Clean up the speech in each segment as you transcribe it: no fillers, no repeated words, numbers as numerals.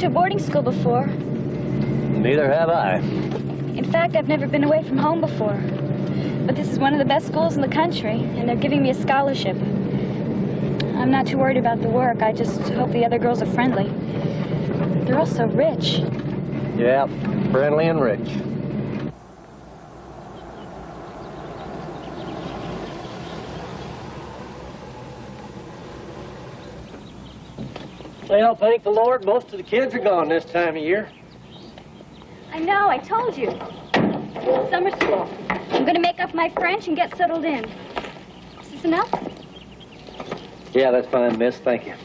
to a boarding school before. Neither have I. In fact, I've never been away from home before. But this is one of the best schools in the country, and they're giving me a scholarship. I'm not too worried about the work. I just hope the other girls are friendly. They're all so rich. Yeah, friendly and rich. Well, thank the Lord, most of the kids are gone this time of year. I know, I told you. Summer school. I'm going to make up my French and get settled in. Is this enough? Yeah, that's fine, miss. Thank you.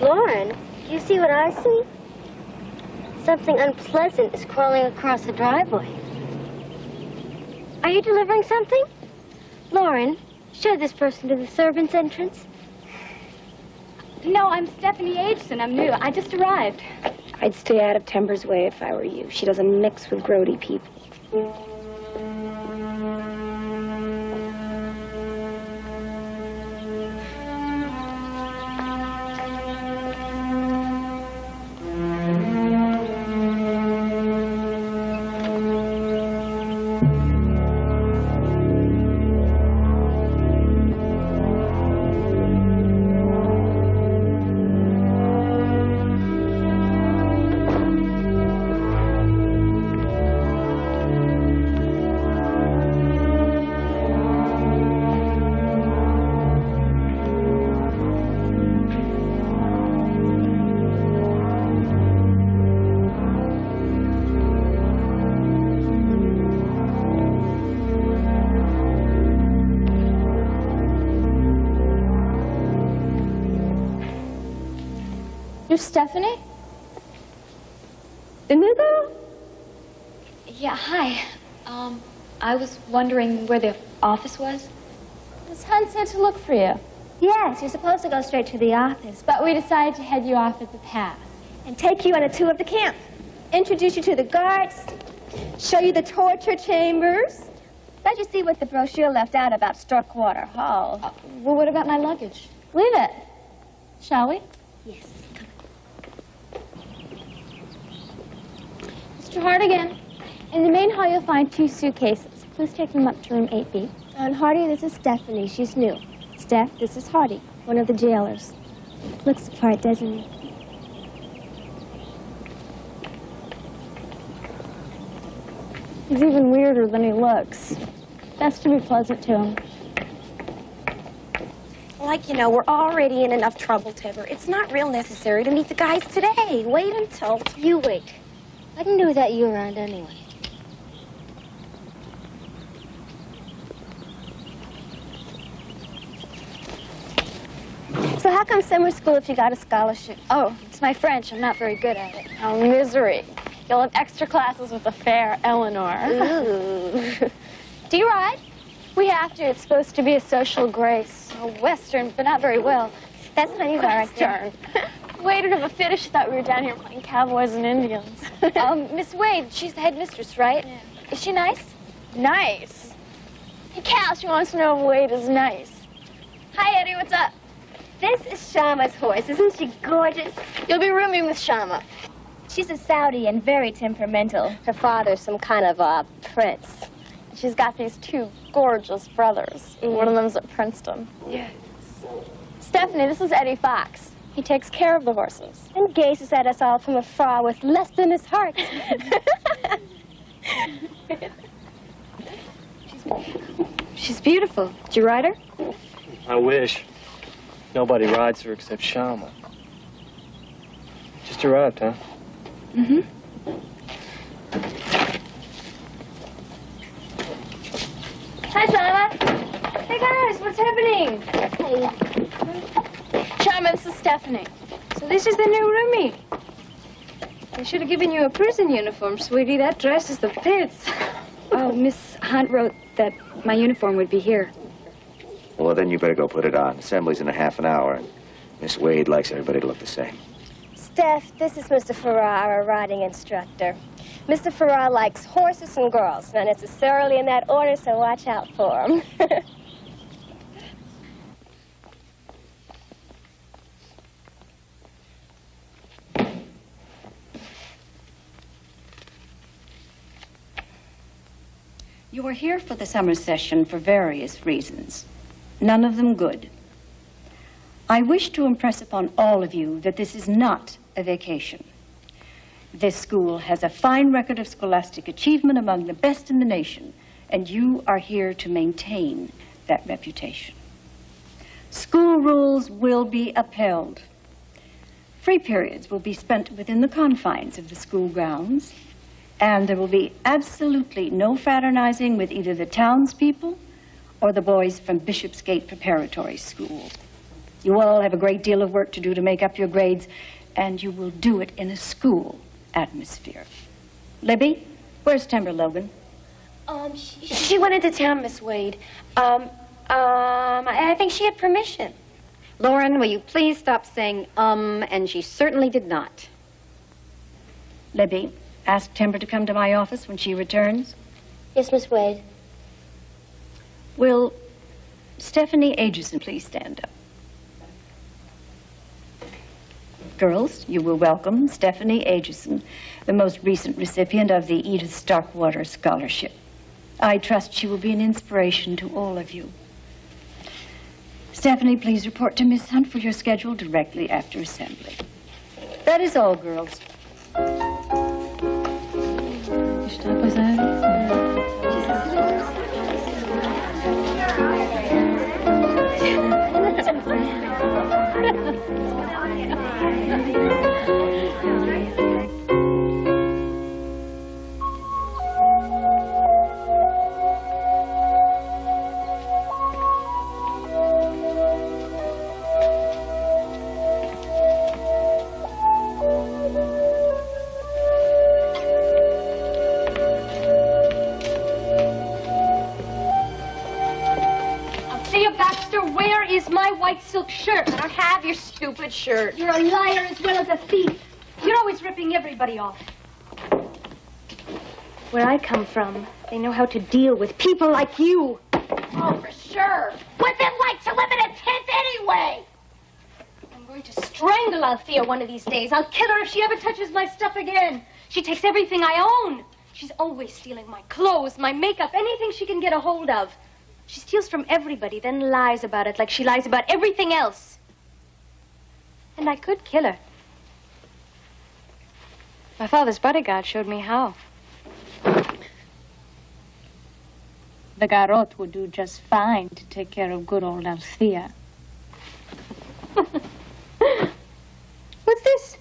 Lauren, do you see what I see? Something unpleasant is crawling across the driveway. Are you delivering something? Lauren, show this person to the servants' entrance. No, I'm Stephanie Aitchison. I'm new. I just arrived. I'd stay out of Timber's way if I were you. She doesn't mix with grody people. You're Stephanie? Inigo? Yeah, hi. I was wondering where the office was. Miss Hunt said to look for you. Yes, you're supposed to go straight to the office, But we decided to head you off at the pass. and take you on a tour of the camp. Introduce you to the guards, show you the torture chambers. Let you see what the brochure left out about Starkwater Hall. Well, what about my luggage? Leave it. Shall we? Yes. Mr. Hardigan, in the main hall you'll find 2 suitcases. Please take them up to room 8B. And Hardy, this is Stephanie. She's new. Steph, this is Hardy, one of the jailers. Looks the part, doesn't he? He's even weirder than he looks. Best to be pleasant to him. Like, you know, we're already in enough trouble, Tiber. It's not real necessary to meet the guys today. Wait until... You wait. I can do without you around anyway. So how come summer school if you got a scholarship? Oh, it's my French. I'm not very good at it. Oh, misery. You'll have extra classes with the fair Eleanor. Ooh. Do you ride? We have to. It's supposed to be a social grace. Oh, Western, but not very well. That's funny, Western. Waited of a fit. She thought we were down here playing cowboys and Indians. Miss Wade, she's the headmistress, right? Yeah. Is she nice? Nice. Hey, Cal, she wants to know if Wade is nice. Hi, Eddie. What's up? This is Shama's horse. Isn't she gorgeous? You'll be rooming with Shama. She's a Saudi and very temperamental. Her father's some kind of a prince. She's got these 2 gorgeous brothers. One of them's at Princeton. Yes. Stephanie, this is Eddie Fox. He takes care of the horses. And gazes at us all from afar with lust in his heart. She's beautiful. Did you ride her? I wish. Nobody rides her except Shama. Just arrived, huh? Mm-hmm. Hi, Shama. Hey, guys, what's happening? Hey. Shama, this is Stephanie. So this is the new roomie. They should have given you a prison uniform, sweetie. That dress is the pits. Oh, Miss Hunt wrote that my uniform would be here. Well, then you better go put it on. Assembly's in a half an hour. Miss Wade likes everybody to look the same. Steph, this is Mr. Farrar, our riding instructor. Mr. Farrar likes horses and girls, not necessarily in that order, so watch out for him. You are here for the summer session for various reasons, none of them good. I wish to impress upon all of you that this is not a vacation. This school has a fine record of scholastic achievement among the best in the nation, and you are here to maintain that reputation. School rules will be upheld. Free periods will be spent within the confines of the school grounds, and there will be absolutely no fraternizing with either the townspeople or the boys from Bishopsgate Preparatory School. You all have a great deal of work to do to make up your grades, and you will do it in a school atmosphere. Libby, where's Timber Logan? She went into town, Miss Wade. I think she had permission. Lauren, will you please stop saying, and she certainly did not. Libby, ask Timber to come to my office when she returns. Yes, Miss Wade. Will Stephanie Aitchison please stand up? Girls, you will welcome Stephanie Aitchison, the most recent recipient of the Edith Starkwater Scholarship. I trust she will be an inspiration to all of you. Stephanie, please report to Miss Hunt for your schedule directly after assembly. That is all, girls. Silk shirt. I don't have your stupid shirt. You're a liar as well as a thief. You're always ripping everybody off. Where I come from, they know how to deal with people like you. Oh, for sure. What's it like to live in a tent anyway? I'm going to strangle Althea one of these days. I'll kill her if she ever touches my stuff again. She takes everything I own. She's always stealing my clothes, my makeup, anything she can get a hold of. She steals from everybody, then lies about it like she lies about everything else. And I could kill her. My father's bodyguard showed me how. The garrote would do just fine to take care of good old Althea. What's this?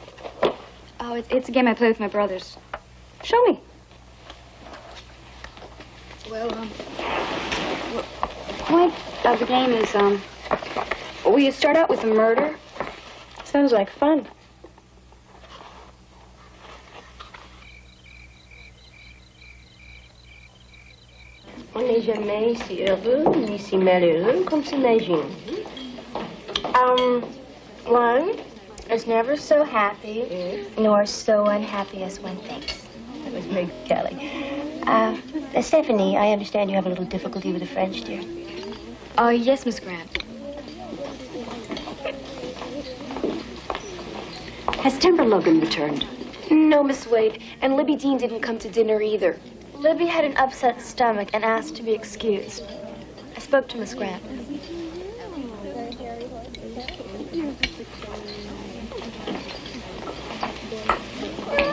Oh, it's a game I play with my brothers. Show me. Well, the point of the game is, well, you start out with a murder. Sounds like fun. On n'est jamais si heureux ni si malheureux qu'on s'imagine. One is never so happy, nor so unhappy as one thinks. That was Meg Kelly. Stephanie, I understand you have a little difficulty with the French, dear. Oh, yes, Miss Grant. Has Timber Logan returned? No, Miss Wade. And Libby Dean didn't come to dinner either. Libby had an upset stomach and asked to be excused. I spoke to Miss Grant.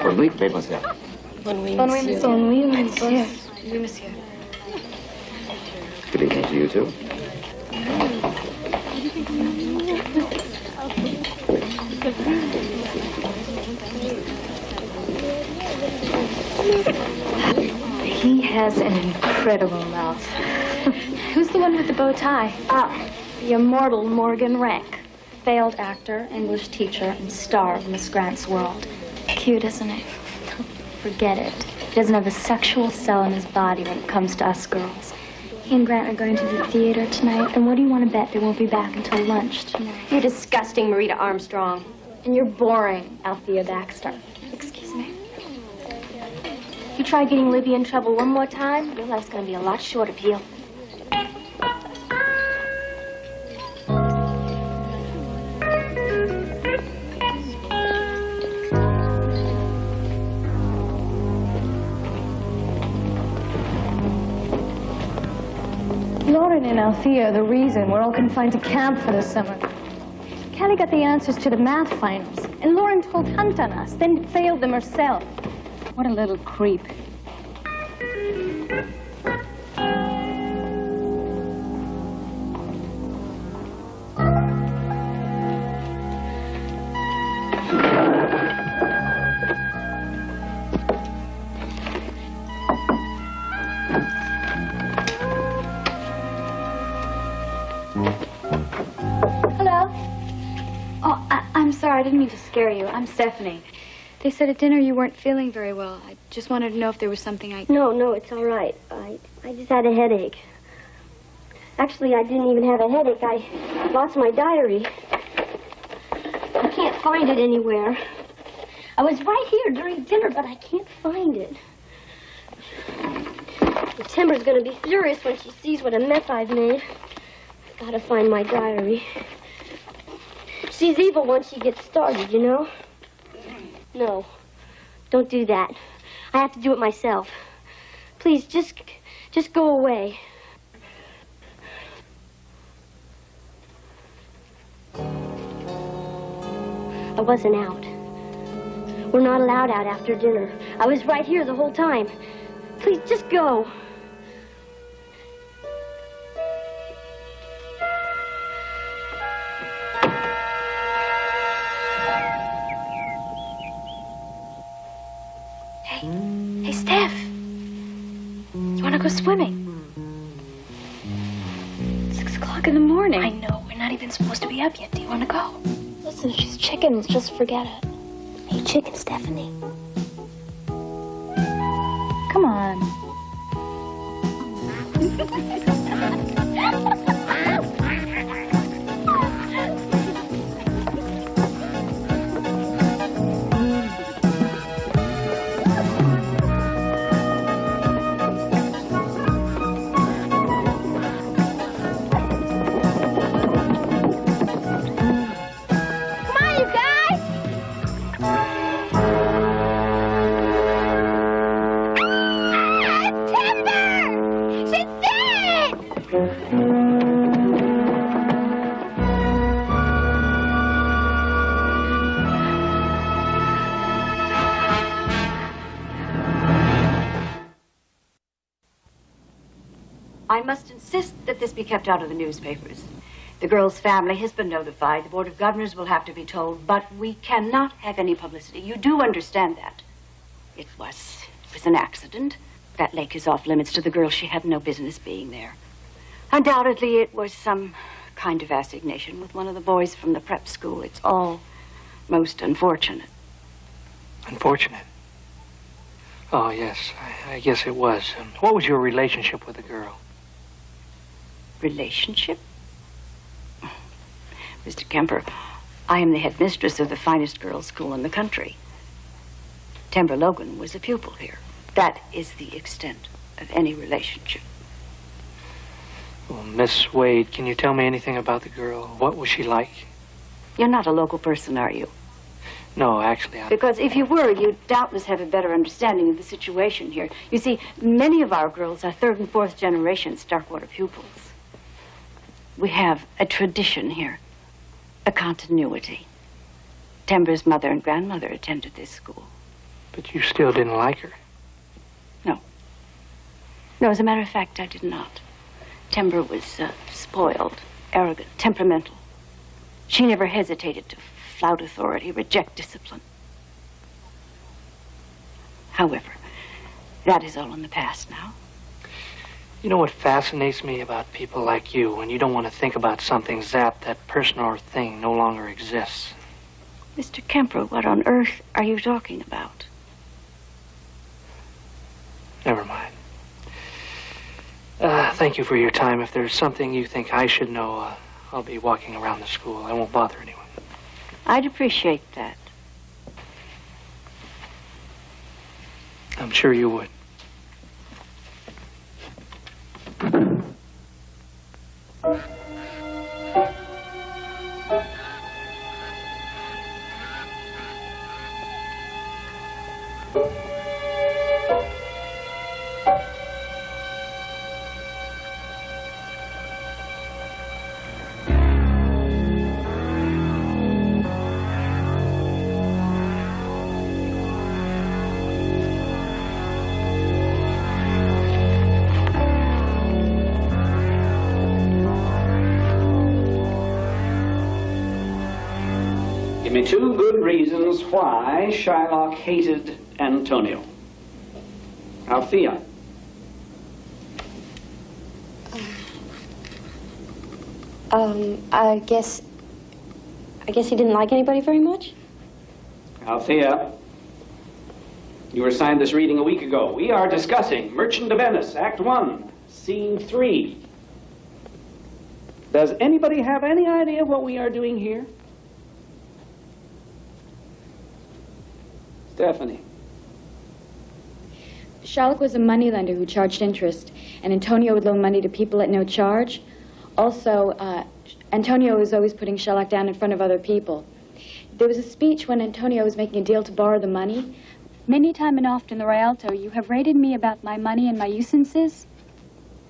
Bonne nuit, mademoiselle. Bonne nuit, Bonne nuit, monsieur. Bonne nuit, monsieur. Oui, monsieur. Good evening to you, too. He has an incredible mouth. Who's the one with the bow tie? The immortal Morgan Rank. Failed actor, English teacher, and star of Miss Grant's World. Cute, isn't he? Forget it. He doesn't have a sexual cell in his body when it comes to us girls. He and Grant are going to the theater tonight, and what do you want to bet they won't be back until lunch tonight? You're disgusting, Marita Armstrong. And you're boring, Althea Baxter. Excuse me. you try getting Libby in trouble one more time, your life's gonna be a lot shorter, Peel. Lauren and Althea are the reason we're all confined to camp for the summer. Callie got the answers to the math finals, and Lauren told Hunt on us, then failed them herself. What a little creep. I didn't mean to scare you. I'm Stephanie. They said at dinner you weren't feeling very well. I just wanted to know if there was something I... No, it's all right. I just had a headache. Actually, I didn't even have a headache. I lost my diary. I can't find it anywhere. I was right here during dinner, but I can't find it. Timber's gonna be furious when she sees what a mess I've made. I've gotta find my diary. She's evil once she gets started, you know? No, don't do that. I have to do it myself. Please, just go away. I wasn't out. We're not allowed out after dinner. I was right here the whole time. Please, just go. Hey, Steph. You want to go swimming? 6 o'clock in the morning. I know. We're not even supposed to be up yet. Do you want to go? Listen, she's chickens. Just forget it. Hey, chicken, Stephanie. Come on. I must insist that this be kept out of the newspapers. The girl's family has been notified. The Board of Governors will have to be told, but we cannot have any publicity. You do understand that. It was an accident. That lake is off limits to the girl. She had no business being there. Undoubtedly, it was some kind of assignation with one of the boys from the prep school. It's all most unfortunate. Unfortunate? Oh, yes, I guess it was. What was your relationship with the girl? Relationship? Mr. Kemper, I am the headmistress of the finest girls' school in the country. Timber Logan was a pupil here. That is the extent of any relationship. Well, Miss Wade, can you tell me anything about the girl? What was she like? You're not a local person, are you? No, actually, Because if you were, you'd doubtless have a better understanding of the situation here. You see, many of our girls are third and fourth generation Starkwater pupils. We have a tradition here, a continuity. Timber's mother and grandmother attended this school. But you still didn't like her? No. No, as a matter of fact, I did not. Timber was spoiled, arrogant, temperamental. She never hesitated to flout authority, reject discipline. However, that is all in the past now. You know what fascinates me about people like you? When you don't want to think about something, zap, that person or thing no longer exists. Mr. Kemper, what on earth are you talking about? Never mind. Thank you for your time. If there's something you think I should know, I'll be walking around the school. I won't bother anyone. I'd appreciate that. I'm sure you would. Give me 2 good reasons why Shylock hated Antonio. Althea. I guess he didn't like anybody very much. Althea. You were assigned this reading a week ago. We are discussing Merchant of Venice, Act 1, Scene 3. Does anybody have any idea what we are doing here? Stephanie. Shylock was a moneylender who charged interest, and Antonio would loan money to people at no charge. Also, Antonio was always putting Shylock down in front of other people. There was a speech when Antonio was making a deal to borrow the money. Many time and oft in the Rialto, you have rated me about my money and my usances.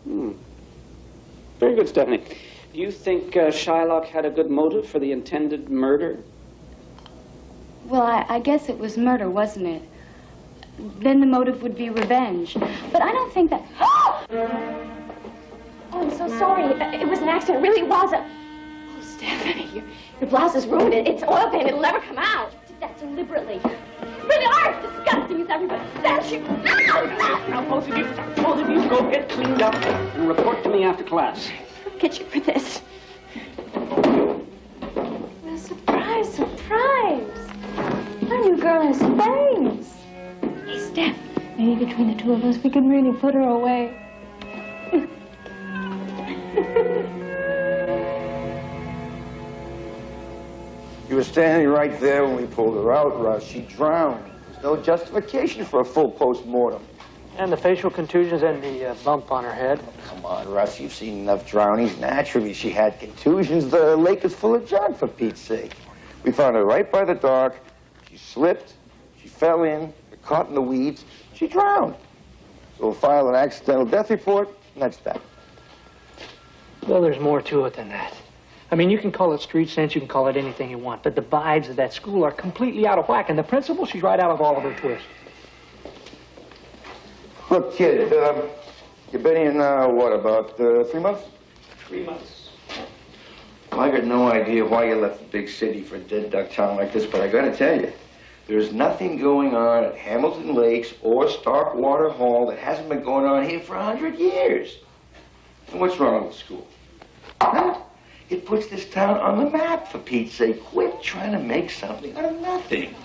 Very good, Stephanie. Do you think Shylock had a good motive for the intended murder? Well, I guess it was murder, wasn't it? Then the motive would be revenge. But I don't think that... Oh, I'm so sorry. It was an accident. It really was a... Oh, Stephanie, your blouse is ruined. It's oil paint. It'll never come out. You did that deliberately. Really are. It's disgusting as everybody says you. Now, both of you go get cleaned up and report to me after class. I'll get you for this. Well, surprise, surprise. Our new girl has bangs. Hey, Steph, maybe between the 2 of us, we can really put her away. You were standing right there when we pulled her out, Russ. She drowned. There's no justification for a full post-mortem. And the facial contusions and the bump on her head. Come on, Russ, you've seen enough drownings. Naturally, she had contusions. The lake is full of junk, for Pete's sake. We found her right by the dock. She slipped, she fell in, got caught in the weeds. She drowned. So we'll file an accidental death report, and that's that. Well, there's more to it than that. I mean, you can call it street sense, you can call it anything you want, but the vibes of that school are completely out of whack, and the principal, she's right out of all of her twists. Look, kid, you've been in, what, about 3 months? 3 months. Well, I got no idea why you left the big city for a dead duck town like this, but I gotta tell you, there's nothing going on at Hamilton Lakes or Starkwater Hall that hasn't been going on here for 100 years. And what's wrong with school? Huh? It puts this town on the map, for Pete's sake. Quit trying to make something out of nothing.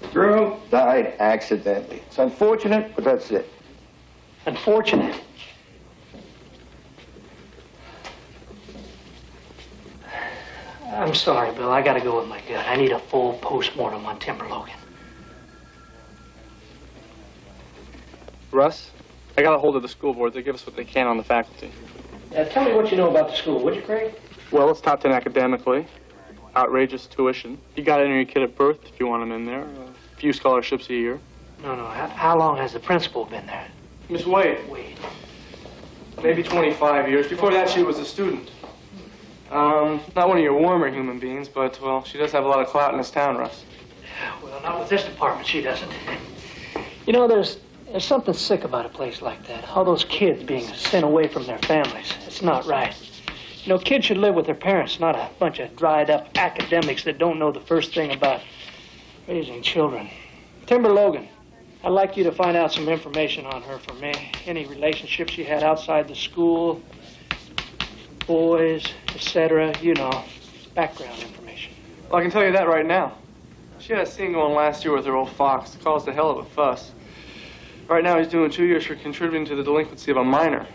The girl died accidentally. It's unfortunate, but that's it. Unfortunate? I'm sorry, Bill. I gotta go with my gut. I need a full post-mortem on Timber Logan. Russ, I got a hold of the school board. They give us what they can on the faculty. Tell me what you know about the school, would you, Craig? Well, it's top 10 academically. Outrageous tuition. You got to enter your kid at birth if you want him in there. A few scholarships a year. No. How long has the principal been there? Miss Wade. Wade. Maybe 25 years. Before that, she was a student. Not one of your warmer human beings, but, well, she does have a lot of clout in this town, Russ. Well, not with this department, she doesn't. You know, there's something sick about a place like that. All those kids being sent away from their families. It's not right. You know, kids should live with their parents, not a bunch of dried-up academics that don't know the first thing about raising children. Timber Logan, I'd like you to find out some information on her for me. Any relationships she had outside the school, boys, etc., you know, background information. Well, I can tell you that right now. She had a scene going last year with her old fox. It caused a hell of a fuss. Right now, he's doing 2 years for contributing to the delinquency of a minor.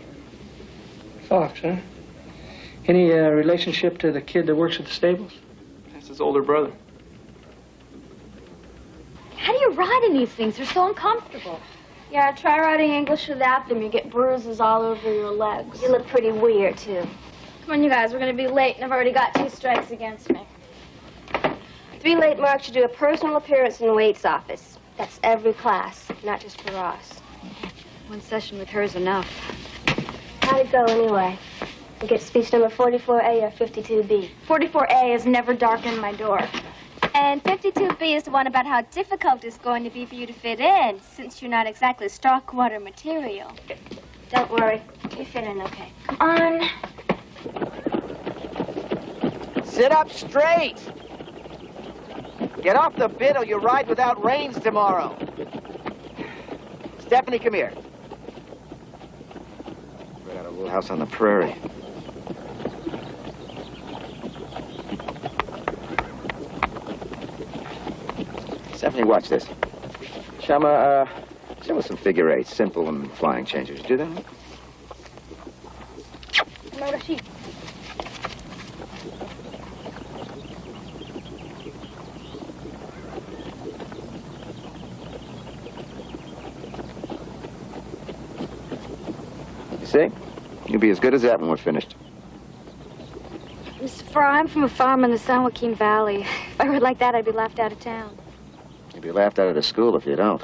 Fox, huh? Any relationship to the kid that works at the stables? That's his older brother. How do you riding these things? They're so uncomfortable. Yeah, try riding English without them. You get bruises all over your legs. You look pretty weird, too. Come on, you guys. We're going to be late, and I've already got 2 strikes against me. 3 late marks should do a personal appearance in the Waite's office. That's every class, not just for Ross. 1 session with her is enough. How'd it go, anyway? You get speech number 44A or 52B? 44A has never darkened my door. And 52B is the one about how difficult it's going to be for you to fit in, since you're not exactly Starkwater material. Don't worry. You fit in okay. Come on. Sit up straight. Get off the bit or you ride without reins tomorrow. Stephanie, come here. Right out of a little house on the prairie. Stephanie, watch this. Shama, show us some figure eights, simple and flying changes. Do that? No, Rashid. You see? You'll be as good as that when we're finished. Mr. Farrar, I'm from a farm in the San Joaquin Valley. If I rode like that, I'd be laughed out of town. You'll be laughed out of the school if you don't.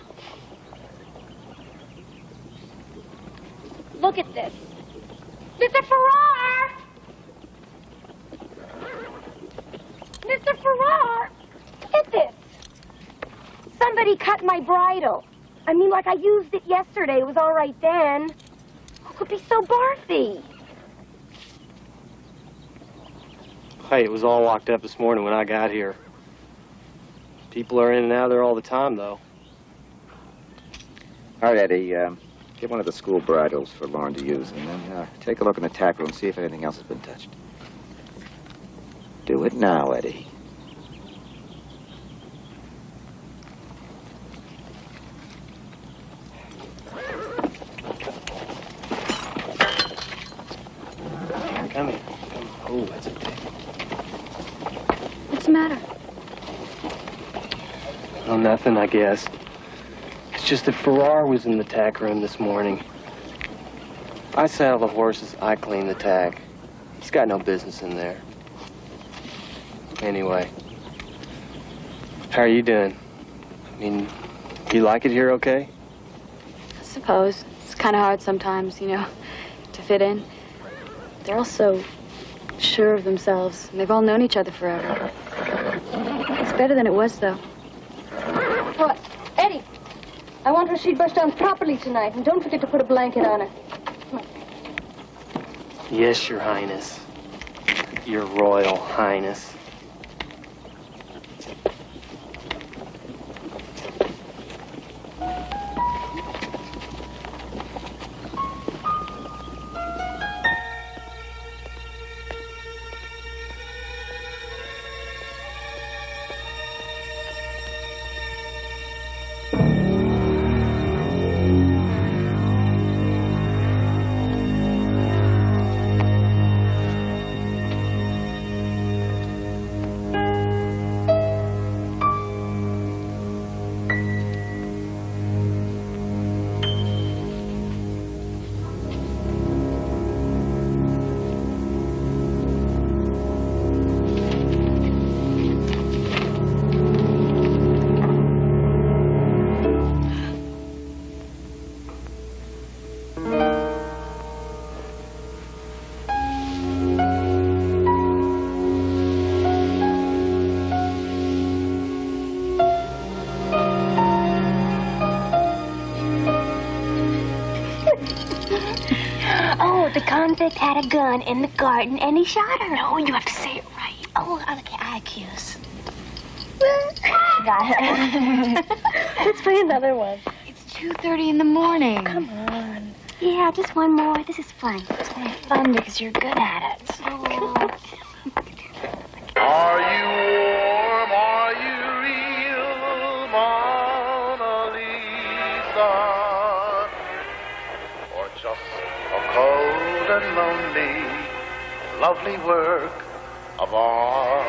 Look at this. Mr. Farrar! Mr. Farrar! Look at this. Somebody cut my bridle. I mean, like I used it yesterday. It was all right then. Who could be so barfy? Hey, it was all locked up this morning when I got here. People are in and out of there all the time, though. All right, Eddie, get one of the school bridles for Lauren to use, and then take a look in the tack room, see if anything else has been touched. Do it now, Eddie. Come here. Oh, that's a thing. What's the matter? Oh, nothing, I guess. It's just that Farrar was in the tack room this morning. I saddle the horses, I clean the tack. He's got no business in there. Anyway, how are you doing? I mean, you like it here okay? I suppose. It's kind of hard sometimes, you know, to fit in. They're all so sure of themselves, and they've all known each other forever. It's better than it was, though. What? Eddie, I want Rashid brushed down properly tonight, and don't forget to put a blanket on her. Yes, Your Highness. Your Royal Highness. The convict had a gun in the garden and he shot her. No, you have to say it right. Oh, okay, I accuse. Got it. Let's play another one. It's 2:30 in the morning. Come on. Yeah, just one more. This is fun. It's only fun because you're good at it. Oh. Are you warm? Are you real, Mona Lisa? Or just a cold and lonely, lovely work of art?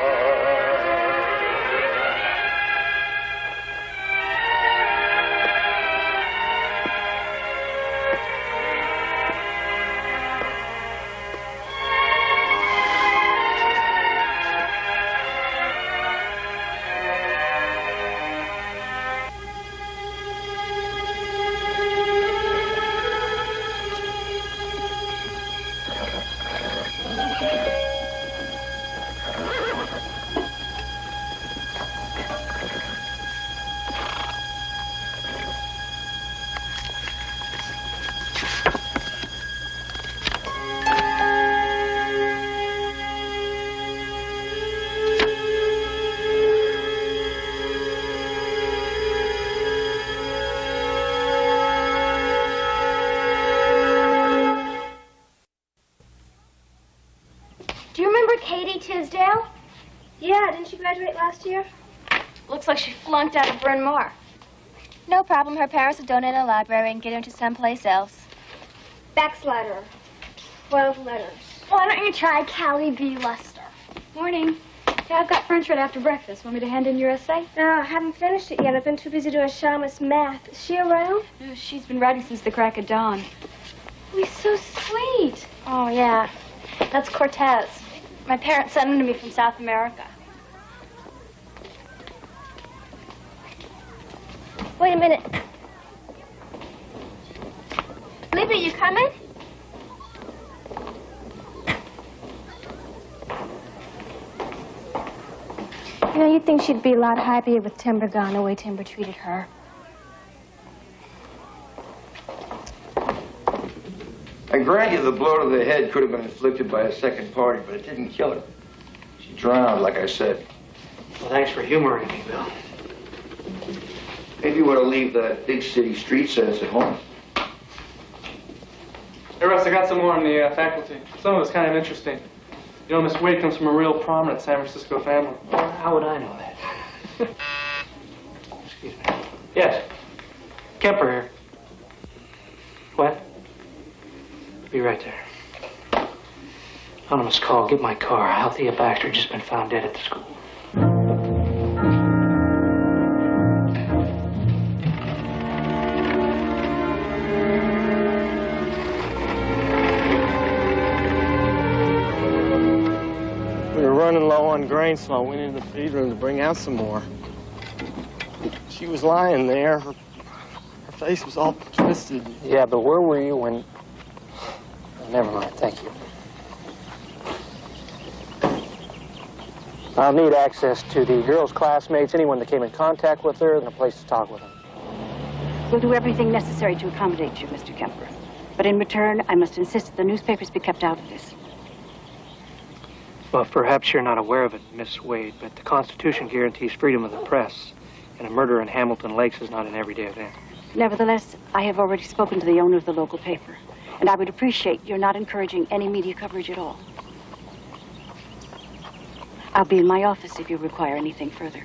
last year? Looks like she flunked out of Bryn Mawr. No problem. Her parents will donate a library and get her to someplace else. Backslider. 12 letters. Why don't you try Callie B. Luster? Morning. Hey, I've got French right after breakfast. Want me to hand in your essay? No, I haven't finished it yet. I've been too busy doing Shama's math. Is she around? No, she's been writing since the crack of dawn. Oh, he's so sweet. Oh, yeah. That's Cortez. My parents sent him to me from South America. Wait a minute. Libby, you coming? You know, you'd think she'd be a lot happier with Timber gone the way Timber treated her. I grant you the blow to the head could have been inflicted by a second party, but it didn't kill her. She drowned, like I said. Well, thanks for humoring me, Bill. Maybe you ought to leave that big city street sense at home. Hey, Russ, I got some more on the faculty. Some of it's kind of interesting. You know, Miss Wade comes from a real prominent San Francisco family. Well, how would I know that? Excuse me. Yes. Kemper here. What? Be right there. Anonymous call. Get my car. Althea Baxter just been found dead at the school. We were running low on grain, so I went into the feed room to bring out some more. She was lying there. Her face was all twisted. Yeah, but where were you when... Never mind, thank you. I'll need access to the girl's classmates, anyone that came in contact with her, and a place to talk with them. We'll do everything necessary to accommodate you, Mr. Kemper. But in return, I must insist that the newspapers be kept out of this. Well, perhaps you're not aware of it, Miss Wade, but the Constitution guarantees freedom of the press, and a murder in Hamilton Lakes is not an everyday event. Nevertheless, I have already spoken to the owner of the local paper, and I would appreciate your not encouraging any media coverage at all. I'll be in my office if you require anything further.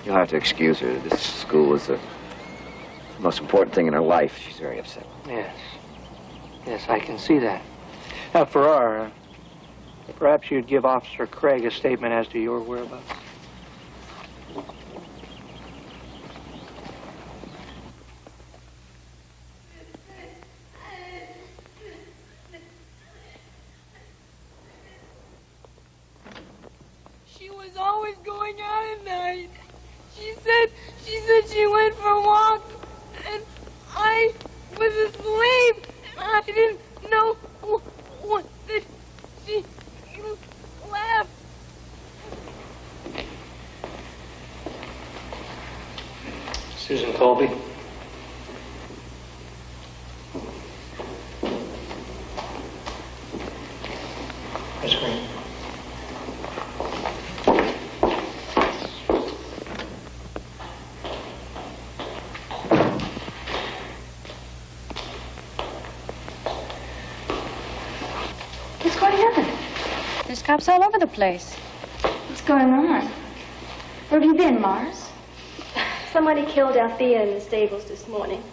You'll have to excuse her. This school is the most important thing in her life. She's very upset. Yes. Yes, I can see that. Now, Farrar, perhaps you'd give Officer Craig a statement as to your whereabouts. She was always going out at night. She said she went for a walk, and I was asleep. I didn't know what that she left. Susan Colby. Miss Green. What's going on? There's cops all over the place. What's going on? Where have you been, Mars? Somebody killed Althea in the stables this morning.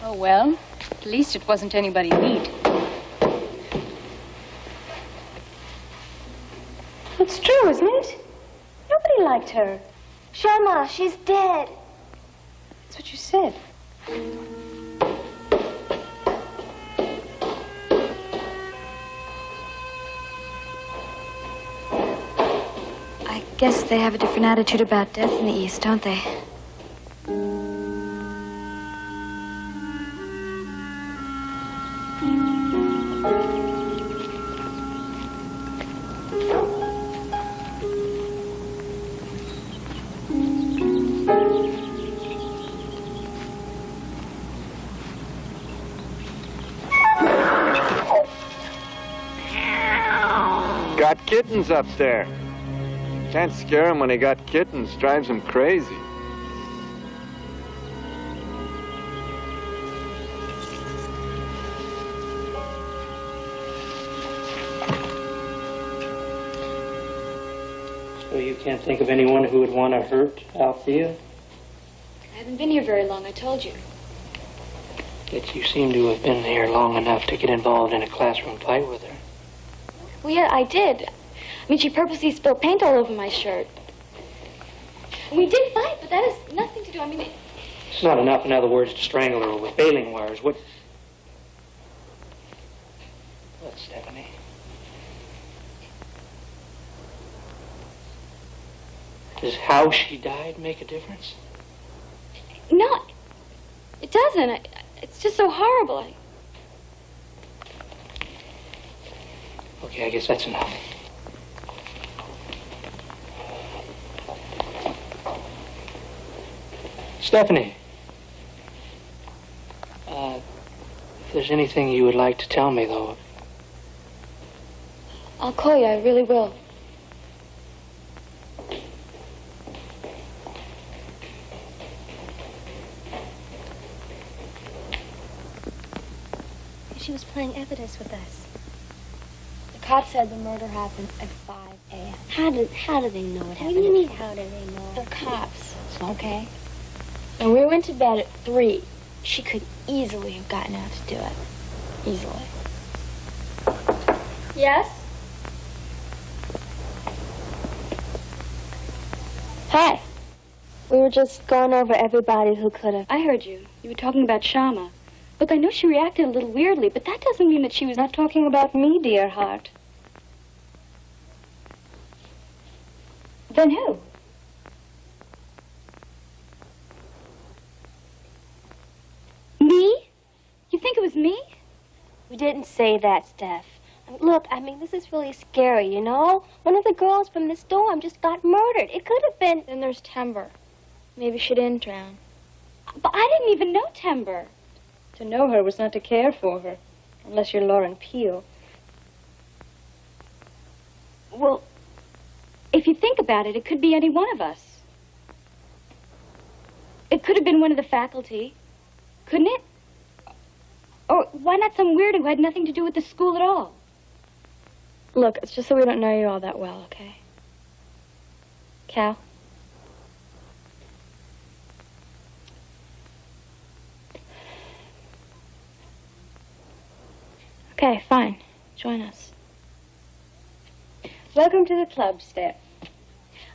Oh, well, at least it wasn't anybody neat. It's true, isn't it? Nobody liked her. Shama, she's dead. That's what you said. I guess they have a different attitude about death in the East, don't they? Got kittens up there. Can't scare him when he got kittens. Drives him crazy. So you can't think of anyone who would want to hurt Althea? I haven't been here very long, I told you. Yet you seem to have been here long enough to get involved in a classroom fight with her. Well, yeah, I did. I mean, she purposely spilled paint all over my shirt. We did fight, but that has nothing to do, I mean, It's not enough, in other words, to strangle her with baling wires. What, Stephanie? Does how she died make a difference? No, it doesn't. It's just so horrible. Okay, I guess that's enough. Stephanie, if there's anything you would like to tell me, though. I'll call you, I really will. She was playing evidence with us. The cop said the murder happened at 5 a.m. How do they know it happened? What do you mean? How do they know? They're cops, okay? And we went to bed at 3. She could easily have gotten out to do it. Easily. Yes? Hi. We were just going over everybody who could have. I heard you. You were talking about Shama. Look, I know she reacted a little weirdly, but that doesn't mean that she was not talking about me, dear heart. Then who? Me? You think it was me? We didn't say that, Steph. Look, I mean, this is really scary, you know? One of the girls from this dorm just got murdered. It could have been... Then there's Timber. Maybe she didn't drown. But I didn't even know Timber. To know her was not to care for her, unless you're Lauren Peel. Well, if you think about it, it could be any one of us. It could have been one of the faculty, couldn't it? Or why not some weirdo who had nothing to do with the school at all? Look, it's just that we don't know you all that well, okay? Cal? Okay, fine. Join us. Welcome to the club, Steph.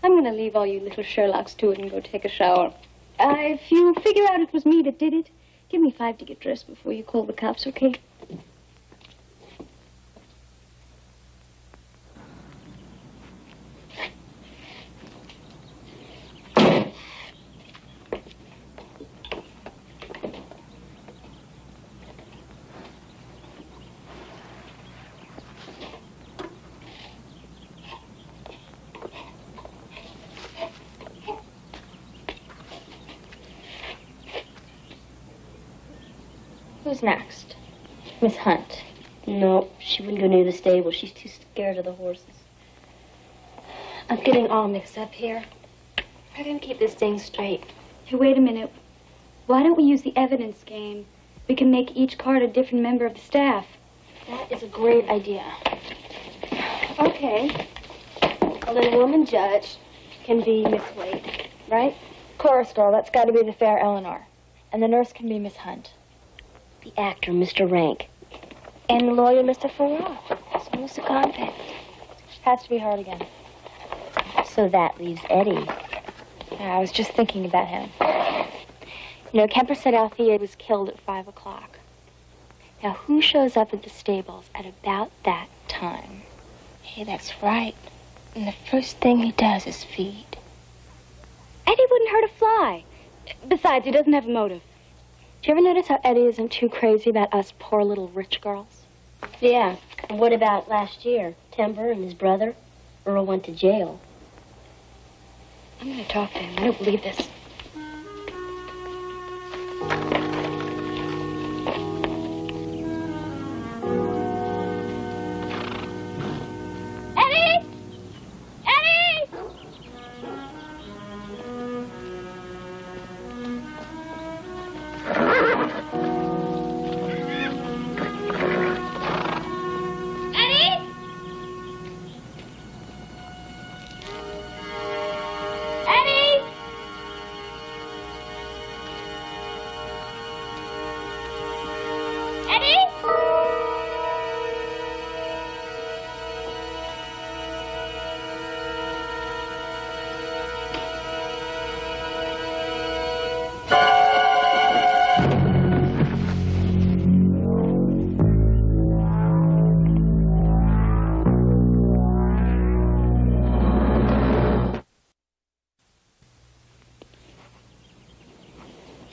I'm going to leave all you little Sherlocks to it and go take a shower. If you figure out it was me that did it, give me 5 to get dressed before you call the cops, okay? Who's next? Miss Hunt. No, she wouldn't go near the stable. She's too scared of the horses. I'm getting all mixed up here. I can keep this thing straight. Hey, wait a minute. Why don't we use the evidence game? We can make each card a different member of the staff. That is a great idea. Okay. Well, then, woman judge can be Miss Wade, right? Chorus girl, that's got to be the fair Eleanor. And the nurse can be Miss Hunt. The actor, Mr. Rank. And the lawyer, Mr. Farrar. So, Mr. Compact. Has to be hard again. So that leaves Eddie. Yeah, I was just thinking about him. You know, Kemper said Althea was killed at 5 o'clock. Now, who shows up at the stables at about that time? Hey, that's right. And the first thing he does is feed. Eddie wouldn't hurt a fly. Besides, he doesn't have a motive. Do you ever notice how Eddie isn't too crazy about us poor little rich girls? Yeah. And what about last year? Timber and his brother? Earl went to jail. I'm going to talk to him. I don't believe this. Eddie! Eddie!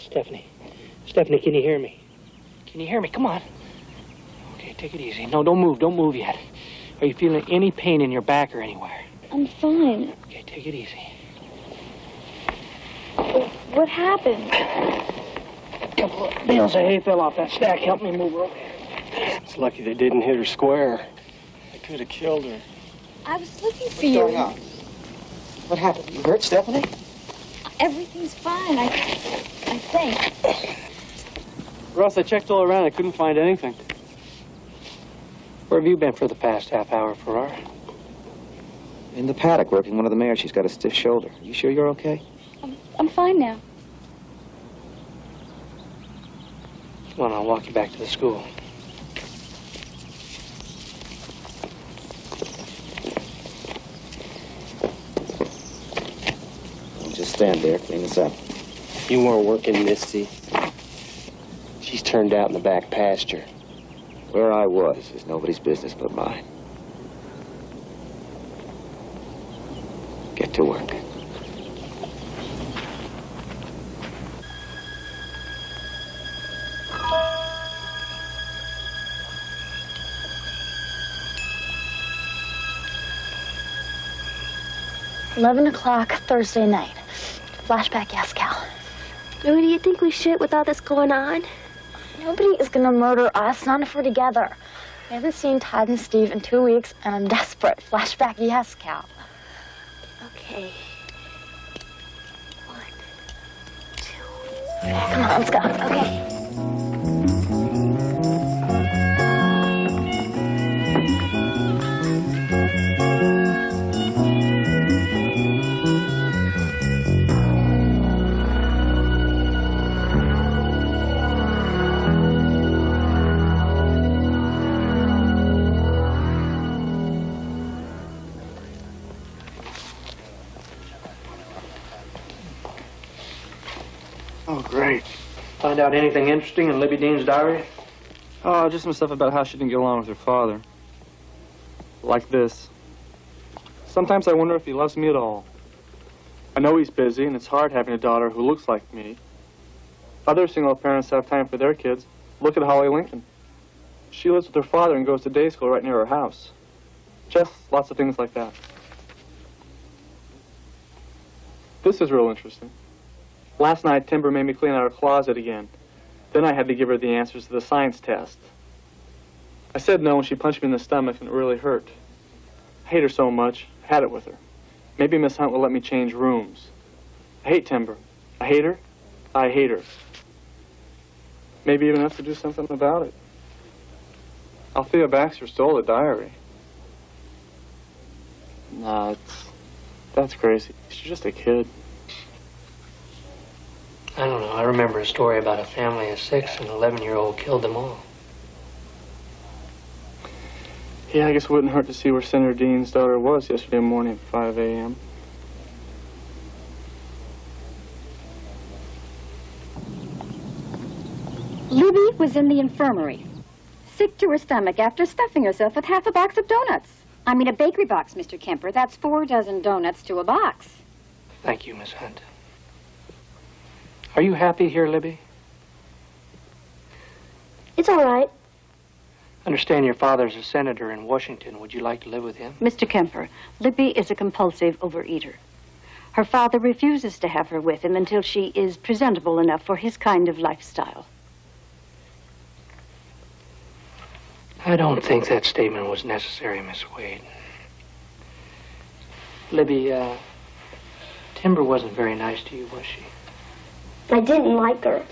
Stephanie. Stephanie, can you hear me? Can you hear me? Come on. Okay, take it easy. No, don't move. Don't move yet. Are you feeling any pain in your back or anywhere? I'm fine. Okay, take it easy. What happened? A couple of bales of hay fell off that stack. Help me move her over here. It's lucky they didn't hit her square. They could have killed her. I was looking for What's you. going on? What happened? You hurt, Stephanie? Everything's fine, I think. Ross, I checked all around. I couldn't find anything. Where have you been for the past half hour, Farrar? In the paddock, working one of the mares. She's got a stiff shoulder. You sure you're okay? I'm fine now. Come on, I'll walk you back to the school. Just stand there, clean this up. You weren't working, Misty. She's turned out in the back pasture. Where I was is nobody's business but mine. Get to work. $11 Thursday night. Flashback, yes, Cal. Louie, do you think we should with all this going on? Nobody is gonna murder us, not if we're together. I haven't seen Todd and Steve in 2 weeks, and I'm desperate. Flashback, yes, Cal. Okay. 1, 2. Come on, let's go. Okay. Oh, great. Find out anything interesting in Libby Dean's diary? Oh, just some stuff about how she didn't get along with her father. Like this. Sometimes I wonder if he loves me at all. I know he's busy, and it's hard having a daughter who looks like me. Other single parents have time for their kids. Look at Holly Lincoln. She lives with her father and goes to day school right near her house. Just lots of things like that. This is real interesting. Last night, Timber made me clean out her closet again. Then I had to give her the answers to the science test. I said no, and she punched me in the stomach, and it really hurt. I hate her so much. I had it with her. Maybe Miss Hunt will let me change rooms. I hate Timber. I hate her. I hate her. Maybe even have to do something about it. Althea Baxter stole the diary. Nah, that's crazy. She's just a kid. I don't know. I remember a story about a family of 6 and an 11-year-old killed them all. Yeah, I guess it wouldn't hurt to see where Senator Dean's daughter was yesterday morning at 5 a.m. Libby was in the infirmary, sick to her stomach after stuffing herself with half a box of donuts. I mean, a bakery box, Mr. Kemper. That's 4 dozen donuts to a box. Thank you, Miss Hunt. Are you happy here, Libby? It's all right. Understand your father's a senator in Washington. Would you like to live with him? Mr. Kemper, Libby is a compulsive overeater. Her father refuses to have her with him until she is presentable enough for his kind of lifestyle. I don't think that statement was necessary, Miss Wade. Libby, Timber wasn't very nice to you, was she? I didn't like her.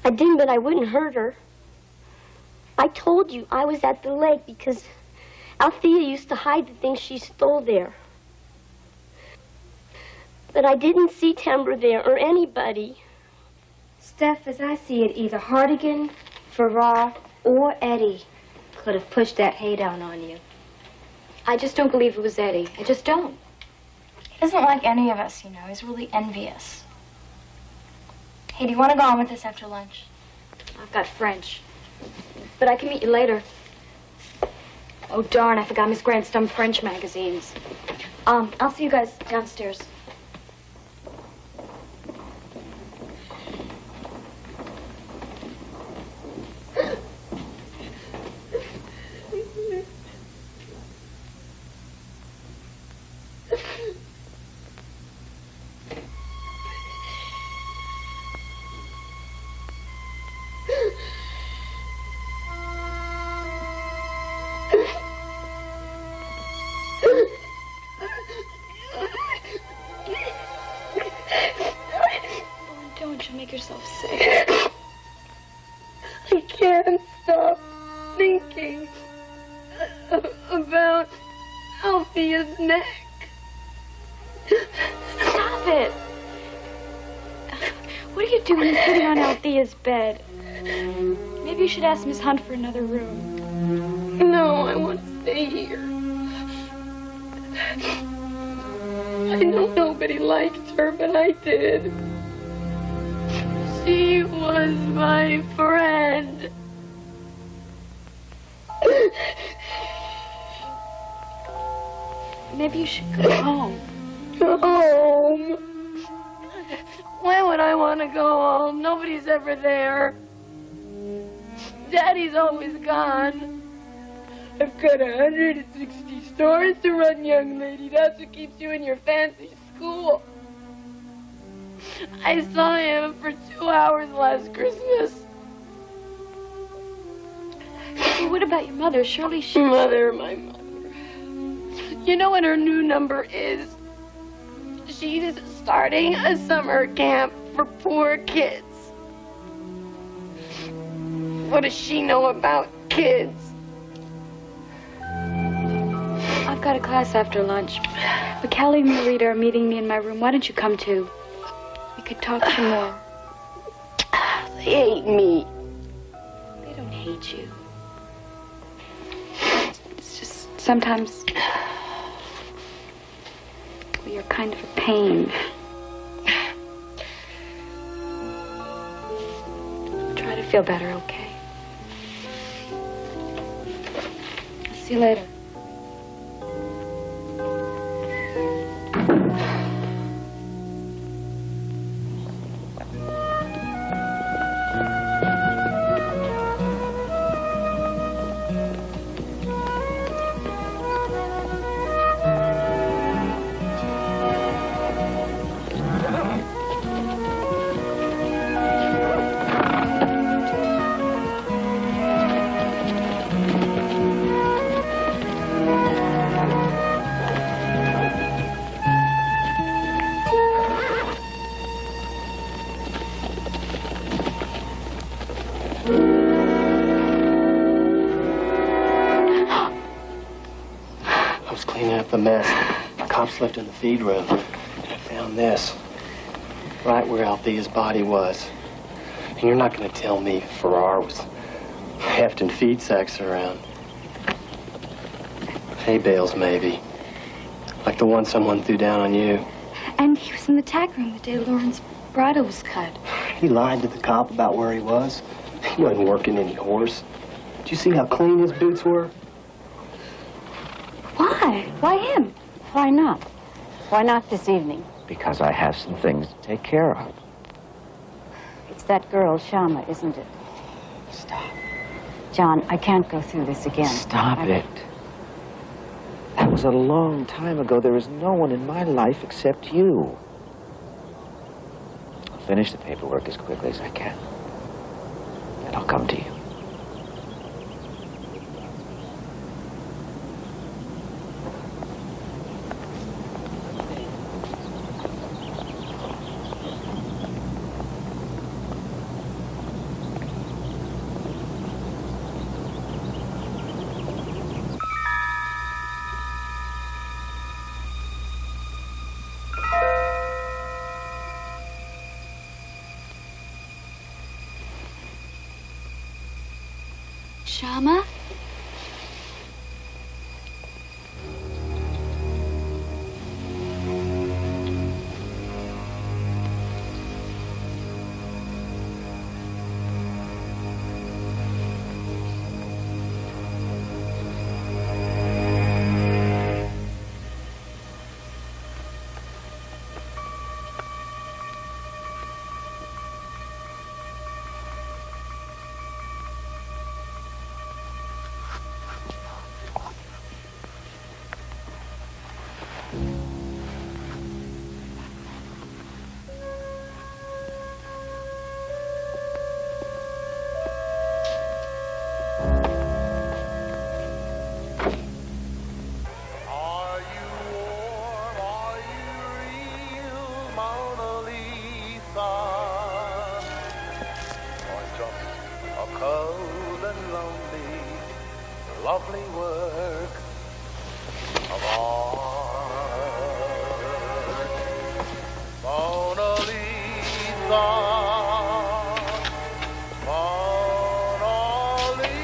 I didn't, but I wouldn't hurt her. I told you I was at the lake because Althea used to hide the things she stole there. But I didn't see Timber there or anybody. Steph, as I see it, either Hartigan, Farrar, or Eddie could have pushed that hay down on you. I just don't believe it was Eddie. I just don't. He doesn't like any of us, you know. He's really envious. Hey, do you want to go on with this after lunch? I've got French. But I can meet you later. Oh, darn, I forgot Miss Grant's dumb French magazines. I'll see you guys downstairs. don't you make yourself sick? I can't stop thinking about Althea's neck. Stop it! What are you doing sitting on Althea's bed? Maybe you should ask Miss Hunt for another room. No, I want to stay here. I know nobody liked her, but I did. She was my friend. Maybe you should go home. Go home? Why would I want to go home? Nobody's ever there. Daddy's always gone. I've got 160 stores to run, young lady. That's what keeps you in your fancy school. I saw him for 2 hours last Christmas. Well, what about your mother? Surely she... My mother. You know what her new number is? She's starting a summer camp for poor kids. What does she know about kids? I've got a class after lunch. But Callie and Marita are meeting me in my room. Why don't you come too? We could talk some more. They hate me. They don't hate you. It's just sometimes... well, you're kind of a pain. Try to feel better, okay? I'll see you later. The mess. The cops left in the feed room. And I found this. Right where Althea's body was. And you're not going to tell me Farrar was hefting feed sacks around. Hay bales, maybe. Like the one someone threw down on you. And he was in the tack room the day Lauren's bridle was cut. He lied to the cop about where he was. He wasn't working any horse. Did you see how clean his boots were? Why? Why him? Why not? Why not this evening? Because I have some things to take care of. It's that girl, Shama, isn't it? Stop. John, I can't go through this again. Stop it. That was a long time ago. There is no one in my life except you. I'll finish the paperwork as quickly as I can. And I'll come to you. Shama? lovely work of art. Mona Lisa, Mona Lisa.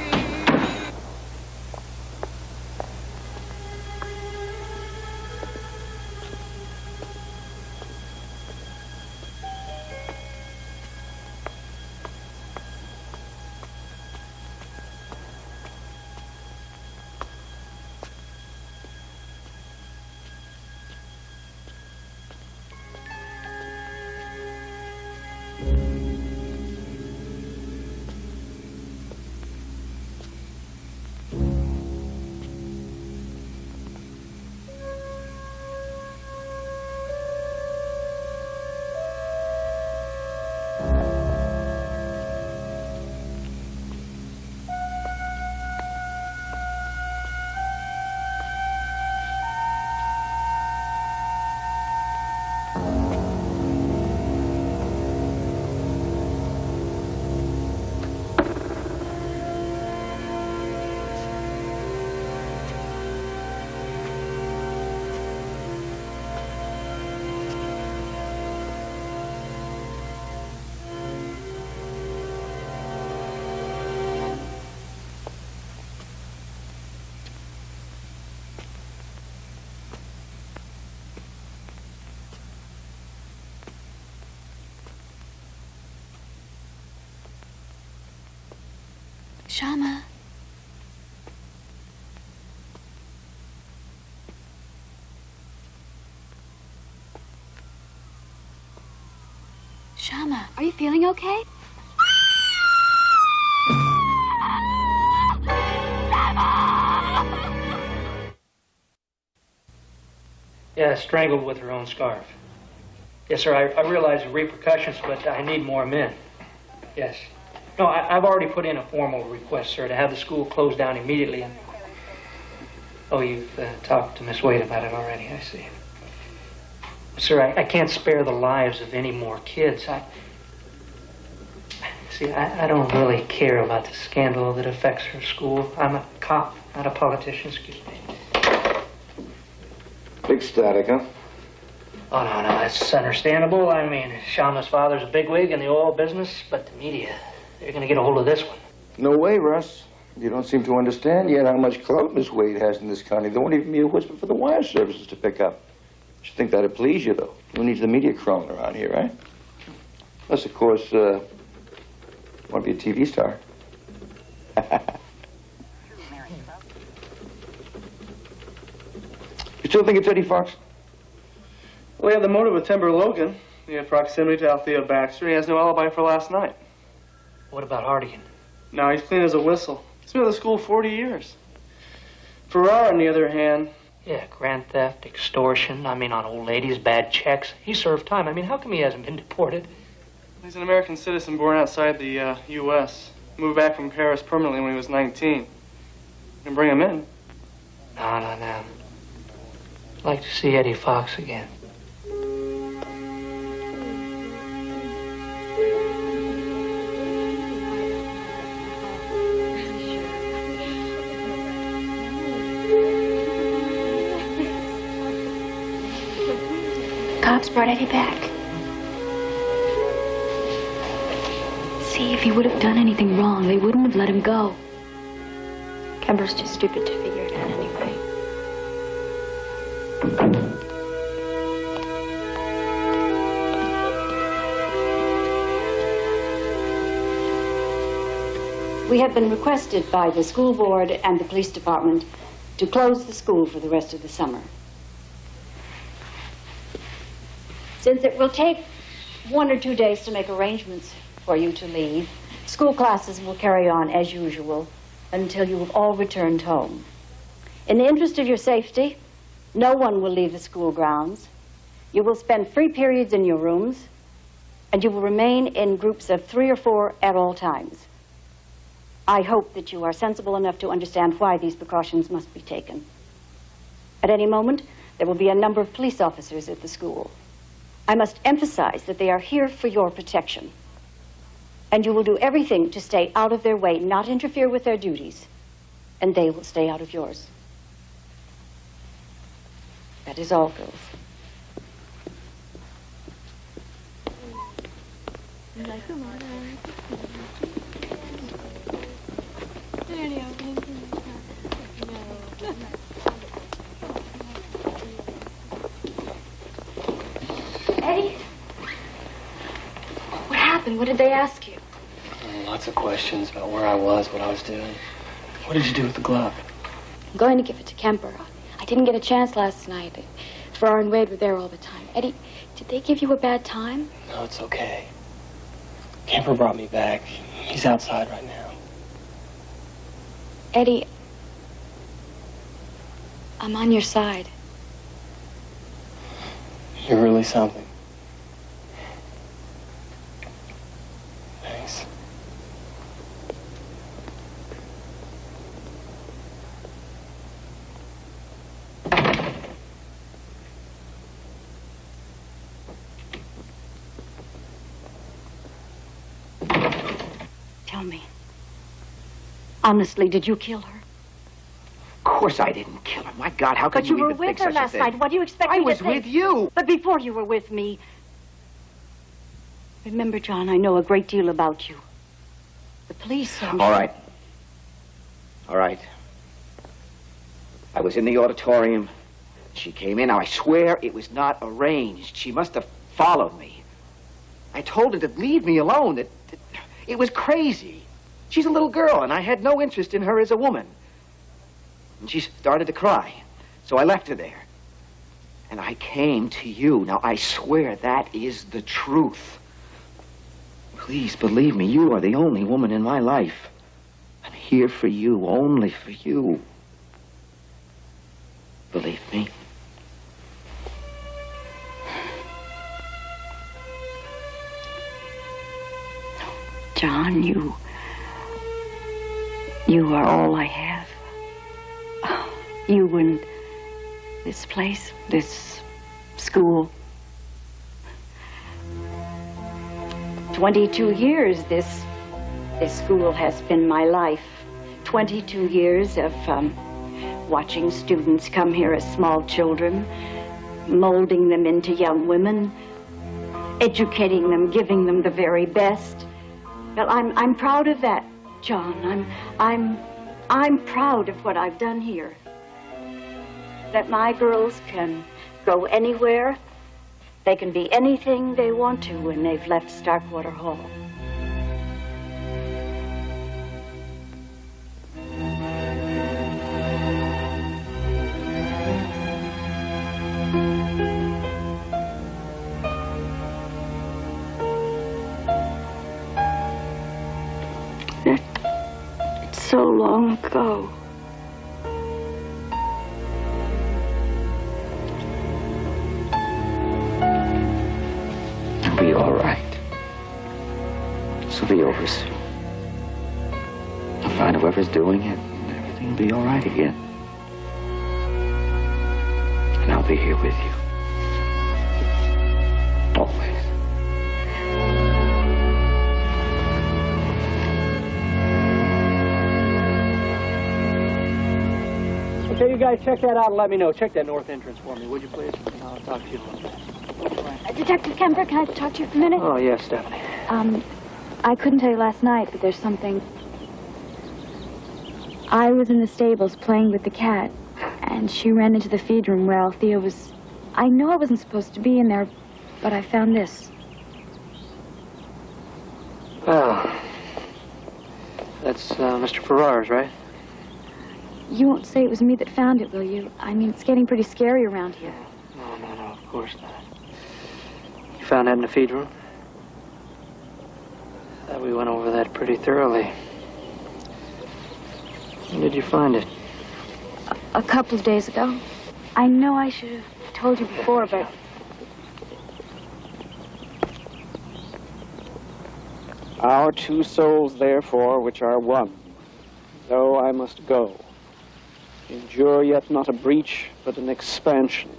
Shama. Shama, are you feeling okay? Yeah, strangled with her own scarf. Yes, sir, I realize the repercussions, but I need more men. Yes. No, I've already put in a formal request, sir, to have the school closed down immediately. And oh, you've talked to Miss Wade about it already, I see. Sir, I can't spare the lives of any more kids. I don't really care about the scandal that affects her school. I'm a cop, not a politician, excuse me. Big static, huh? Oh, no, that's understandable. I mean, Shama's father's a bigwig in the oil business, but the media, they're going to get a hold of this one. No way, Russ. You don't seem to understand yet how much clout Miss Wade has in this county. There won't even be a whisper for the wire services to pick up. You think that'd please you, though. Who needs the media crawling around here, right? Plus, of course, want to be a TV star. You still think it's Eddie Fox? Well, we have the motive with Timber Logan. The proximity to Althea Baxter. He has no alibi for last night. What about Hardigan? No, he's clean as a whistle. He's been at the school 40 years. Farrar, on the other hand... Yeah, grand theft, extortion, on old ladies, bad checks. He served time. How come he hasn't been deported? He's an American citizen born outside the U.S. Moved back from Paris permanently when he was 19. You can bring him in. No. I'd like to see Eddie Fox again. Cops brought Eddie back. See, if he would have done anything wrong, they wouldn't have let him go. Kemper's too stupid to figure it out anyway. We have been requested by the school board and the police department to close the school for the rest of the summer. Since it will take 1 or 2 days to make arrangements for you to leave, school classes will carry on as usual until you have all returned home. In the interest of your safety, no one will leave the school grounds. You will spend free periods in your rooms, and you will remain in groups of 3 or 4 at all times. I hope that you are sensible enough to understand why these precautions must be taken. At any moment, there will be a number of police officers at the school. I must emphasize that they are here for your protection. And you will do everything to stay out of their way, not interfere with their duties. and they will stay out of yours. That is all, girls. Eddie? What happened? What did they ask you? Lots of questions about where I was, what I was doing. What did you do with the glove? I'm going to give it to Kemper. I didn't get a chance last night. Farrar and Wade were there all the time. Eddie, did they give you a bad time? No, it's okay. Kemper brought me back. He's outside right now. Eddie, I'm on your side. You're really something. Thanks. Tell me, honestly, did you kill her? Of course I didn't kill her. My God, how could But you were even with think her such a last thing? night. What do you expect I me to was think? with you. But before you were with me, remember, John, I know a great deal about you. The police are... All right. All right. I was in the auditorium. She came in. Now, I swear it was not arranged. She must have followed me. I told her to leave me alone, that it was crazy. She's a little girl, and I had no interest in her as a woman. And she started to cry, so I left her there. And I came to you. Now, I swear that is the truth. Please believe me, you are the only woman in my life. I'm here for you, only for you. Believe me. John, you are all I have. You and this place, this school. 22 years this school has been my life. 22 years of watching students come here as small children, molding them into young women, educating them, giving them the very best. Well, I'm proud of that, John. I'm proud of what I've done here. That my girls can go anywhere. They can be anything they want to when they've left Starkwater Hall. It's so long ago. It'll be all right. This will be over soon. I'll find whoever's doing it, and everything will be all right again. And I'll be here with you. Always. Okay, you guys check that out and let me know. Check that north entrance for me, would you please? I'll talk to you a little bit. Detective Kemper, can I talk to you for a minute? Oh, yes, Stephanie. I couldn't tell you last night, but there's something. I was in the stables playing with the cat, and she ran into the feed room where Althea was. I know I wasn't supposed to be in there, but I found this. Well, that's Mr. Farrar's, right? You won't say it was me that found it, will you? I mean, it's getting pretty scary around here. No, of course not. You found that in the feed room? Thought we went over that pretty thoroughly. When did you find it? A couple of days ago. I know I should have told you before, but... Our two souls, therefore, which are one, though I must go, endure yet not a breach, but an expansion,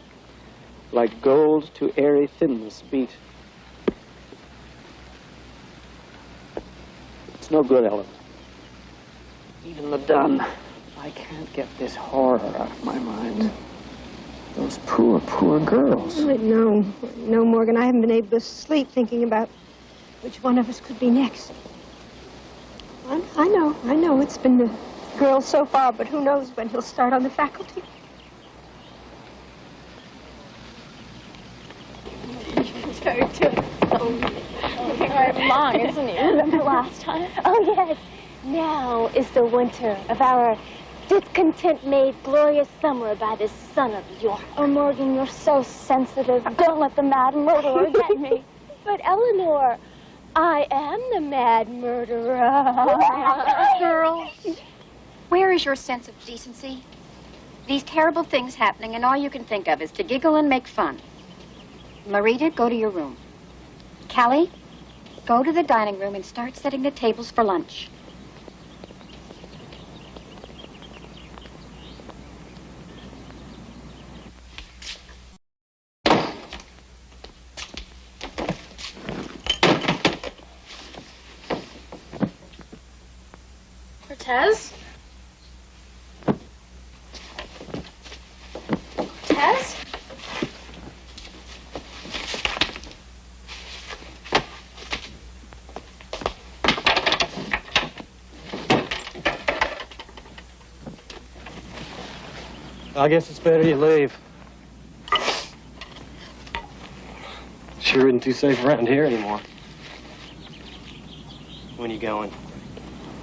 like gold to airy thinness beat. It's no good, Ellen. Even the dun I can't get this horror out of my mind. Those poor, poor girls. No, Morgan. I haven't been able to sleep thinking about which one of us could be next. I know. It's been the girls so far, but who knows when he'll start on the faculty. It's very long, isn't it? Remember last time? Oh, yes. Now is the winter of our discontent made glorious summer by this son of yours. Oh, Morgan, you're so sensitive. Don't let the mad murderer get me. But Eleanor, I am the mad murderer. Girls, where is your sense of decency? These terrible things happening, and all you can think of is to giggle and make fun. Marita, go to your room. Callie, go to the dining room and start setting the tables for lunch. Cortez? Cortez? I guess it's better you leave. Sure isn't too safe around here anymore. When are you going?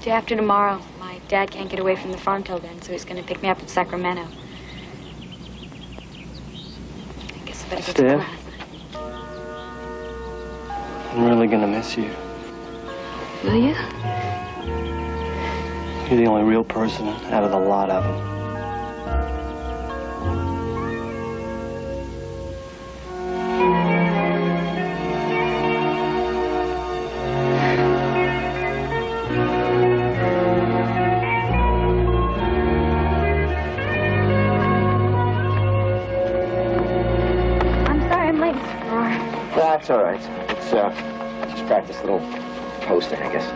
Day after tomorrow. My dad can't get away from the farm till then, so he's going to pick me up in Sacramento. I guess I better get to Steph, class. I'm really gonna miss you. Will you? You're the only real person out of the lot of them. That's all right. It's just practice a little posting, I guess.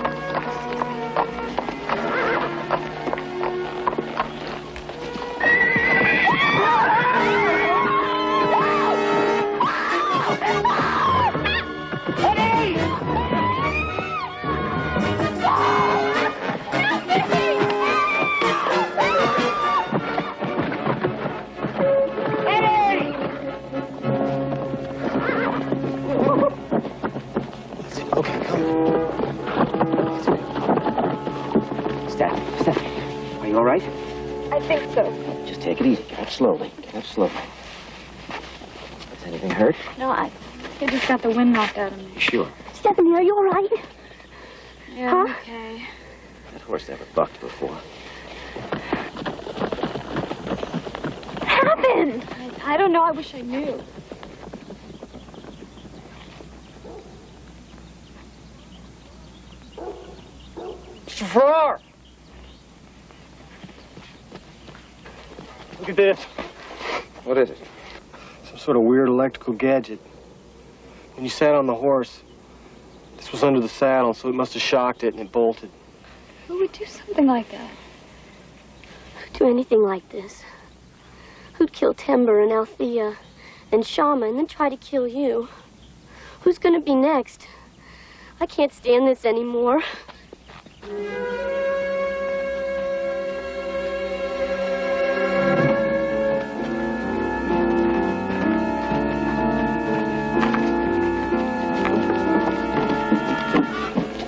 Are you all right? I think so. Just take it easy. Get up slowly. Get up slowly. Does anything hurt? No, I just got the wind knocked out of me. Sure. Stephanie, are you all right? Yeah, Huh? I'm okay. That horse never bucked before. What happened? I don't know. I wish I knew. Mr. Farrar! Look at this. What is it? Some sort of weird electrical gadget. When you sat on the horse, this was under the saddle, so it must have shocked it and it bolted. Who would do something like that? Who'd do anything like this? Who'd kill Timber and Althea and Shama and then try to kill you? Who's gonna be next? I can't stand this anymore.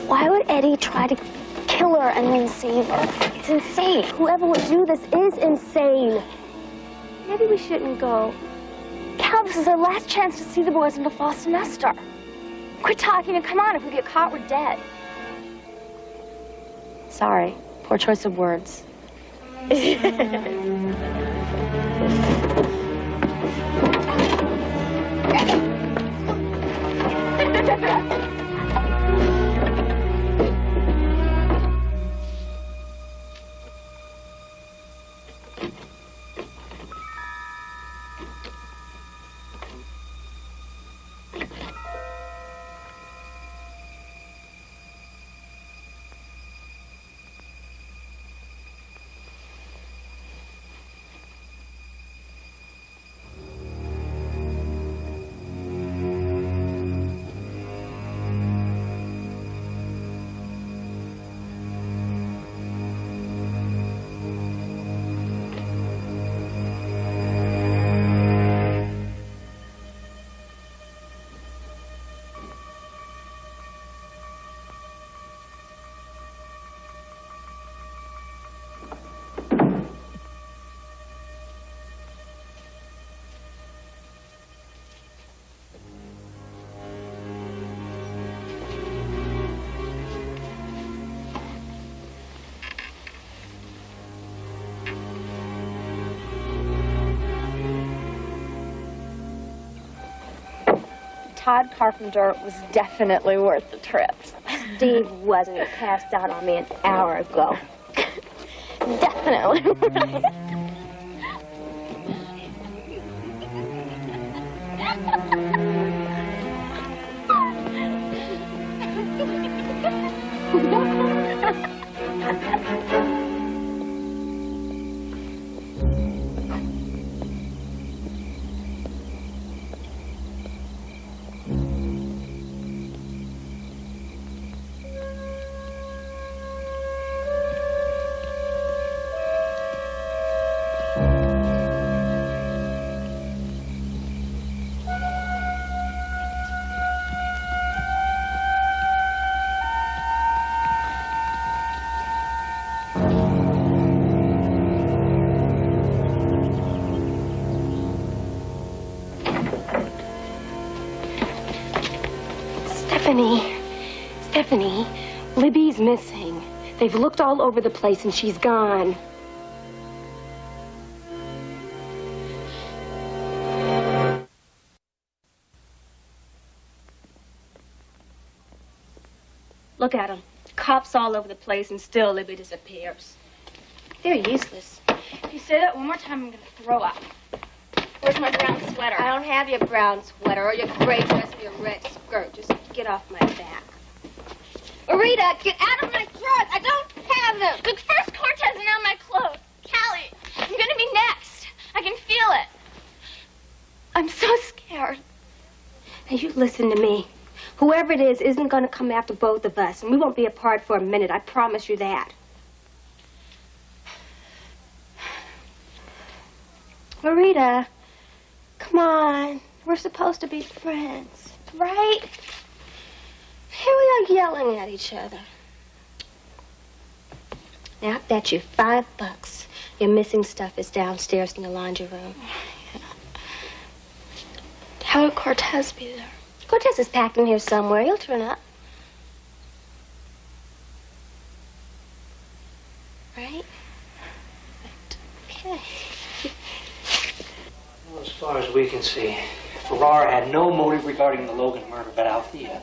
Why would Eddie try to kill her and then save her? It's insane. Whoever would do this is insane. Maybe we shouldn't go. Cal, this is our last chance to see the boys in the fall semester. Quit talking and come on. If we get caught, we're dead. Sorry. Poor choice of words. Todd Carpenter was definitely worth the trip. Steve wasn't. He passed out on me an hour ago. Definitely. Stephanie, Libby's missing. They've looked all over the place and she's gone. Look at them. Cops all over the place and still Libby disappears. They're useless. If you say that one more time, I'm gonna throw up. Where's my brown sweater? I don't have your brown sweater or your gray dress or your red skirt. Just get off my back. Rita, get out of my drawers. I don't have them. Look, first Cortez and now my clothes. Callie, I'm gonna be next. I can feel it. I'm so scared. Now you listen to me. Whoever it is isn't going to come after both of us, and we won't be apart for a minute. I promise you that. Rita, come on. We're supposed to be friends, right? Here we are yelling at each other. Now, I bet you $5 your missing stuff is downstairs in the laundry room. How would Cortez be there? Cortez is packed in here somewhere. He'll turn up. Right? Okay. Well, as far as we can see, Farrar had no motive regarding the Logan murder but Althea.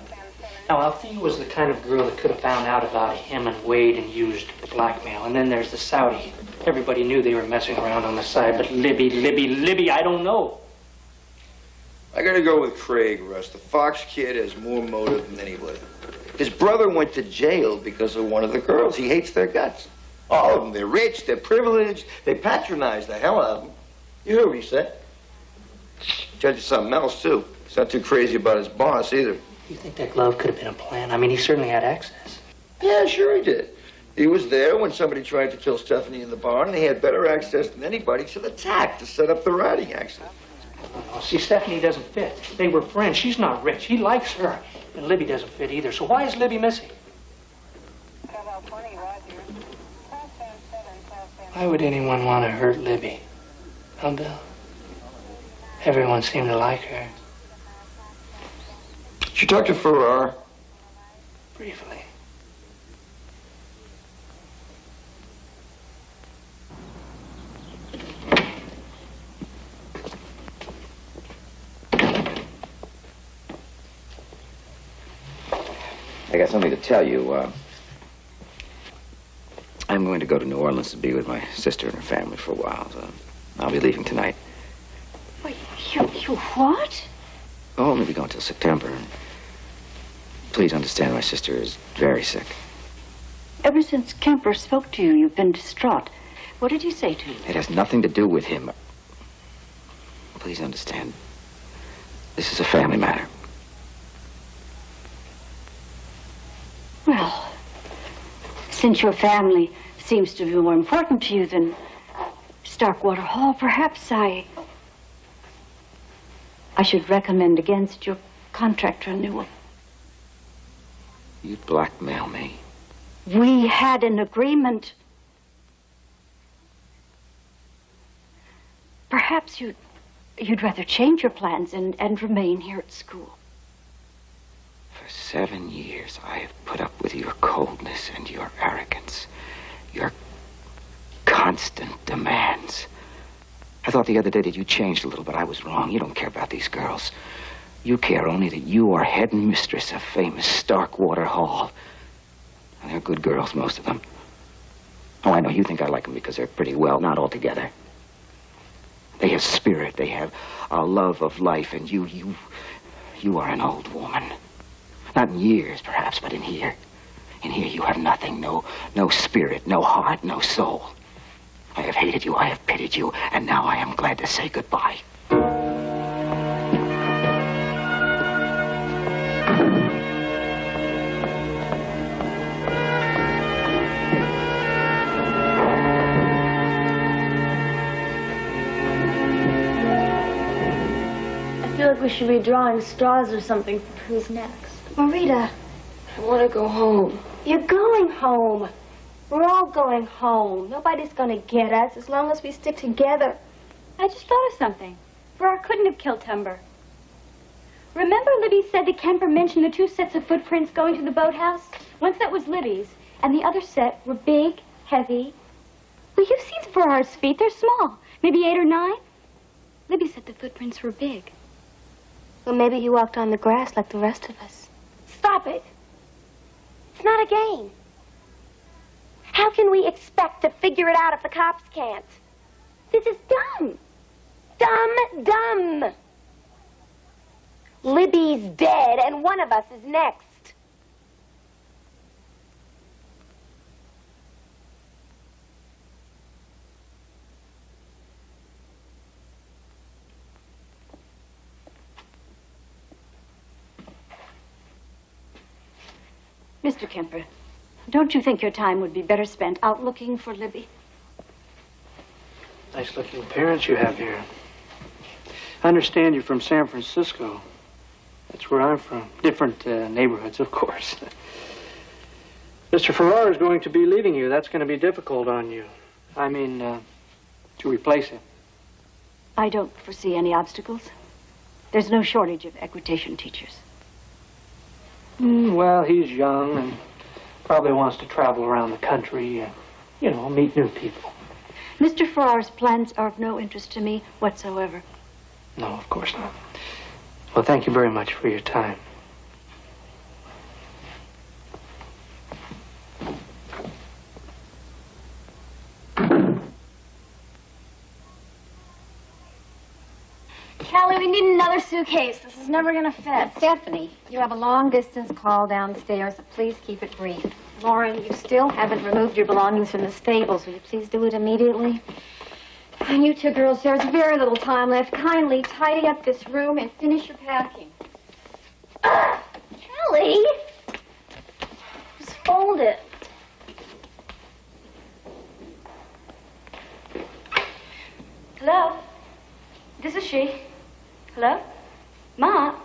Now, Althea was the kind of girl that could have found out about him and Wade and used blackmail. And then there's the Saudi. Everybody knew they were messing around on the side, but Libby, I don't know. I gotta go with Craig, Russ. The Fox kid has more motive than anybody. His brother went to jail because of one of the girls. He hates their guts. All of them. They're rich, they're privileged, they patronize the hell out of him. You heard what he said. Judge is something else, too. He's not too crazy about his boss, either. You think that glove could have been a plan? I mean, he certainly had access. Yeah, sure he did. He was there when somebody tried to kill Stephanie in the barn, and he had better access than anybody to the tack to set up the riding accident. Oh, see, Stephanie doesn't fit. They were friends. She's not rich. He likes her. And Libby doesn't fit either. So why is Libby missing? Why would anyone want to hurt Libby? Huh, Bill? Everyone seemed to like her. Did you talk to Farrar? Briefly. I got something to tell you. I'm going to go to New Orleans to be with my sister and her family for a while. So I'll be leaving tonight. Wait, you what? I'll only be gone till September. Please understand, my sister is very sick. Ever since Kemper spoke to you, you've been distraught. What did he say to you? It has nothing to do with him. Please understand. This is a family matter. Well, since your family seems to be more important to you than Starkwater Hall, perhaps I should recommend against your contract renewal. You blackmail me. We had an agreement. Perhaps you'd rather change your plans and remain here at school. For 7 years, I have put up with your coldness and your arrogance, your constant demands. I thought the other day that you changed a little, but I was wrong. You don't care about these girls. You care only that you are head and mistress of famous Starkwater Hall. And they're good girls, most of them. Oh, I know you think I like them because they're pretty. Well, not altogether. They have spirit. They have a love of life. And you are an old woman. Not in years, perhaps, but in here. In here you have nothing. No spirit, no heart, no soul. I have hated you. I have pitied you. And now I am glad to say goodbye. I feel like we should be drawing straws or something for who's next. Marita. I want to go home. You're going home. We're all going home. Nobody's going to get us as long as we stick together. I just thought of something. Farrar couldn't have killed Tumber. Remember Libby said that Kemper mentioned the 2 sets of footprints going to the boathouse? One set was Libby's, and the other set were big, heavy. Well, you've seen Farrar's feet. They're small. Maybe 8 or 9. Libby said the footprints were big. Well, maybe he walked on the grass like the rest of us. Stop it. It's not a game. How can we expect to figure it out if the cops can't? This is dumb. Dumb. Libby's dead, and one of us is next. Mr. Kemper, don't you think your time would be better spent out looking for Libby? Nice-looking parents you have here. I understand you're from San Francisco. That's where I'm from. Different neighborhoods, of course. Mr. Farrar is going to be leaving you. That's going to be difficult on you. I mean, to replace him. I don't foresee any obstacles. There's no shortage of equitation teachers. Well, he's young and probably wants to travel around the country, meet new people. Mr. Farrar's plans are of no interest to me whatsoever. No, of course not. Well, thank you very much for your time. Callie, we need another suitcase. This is never gonna fit. Stephanie, you have a long-distance call downstairs, so please keep it brief. Lauren, you still haven't removed your belongings from the stables. Will you please do it immediately? And you two girls, there's very little time left. Kindly tidy up this room and finish your packing. Callie! Just fold it. Hello? This is she. Hello? Ma?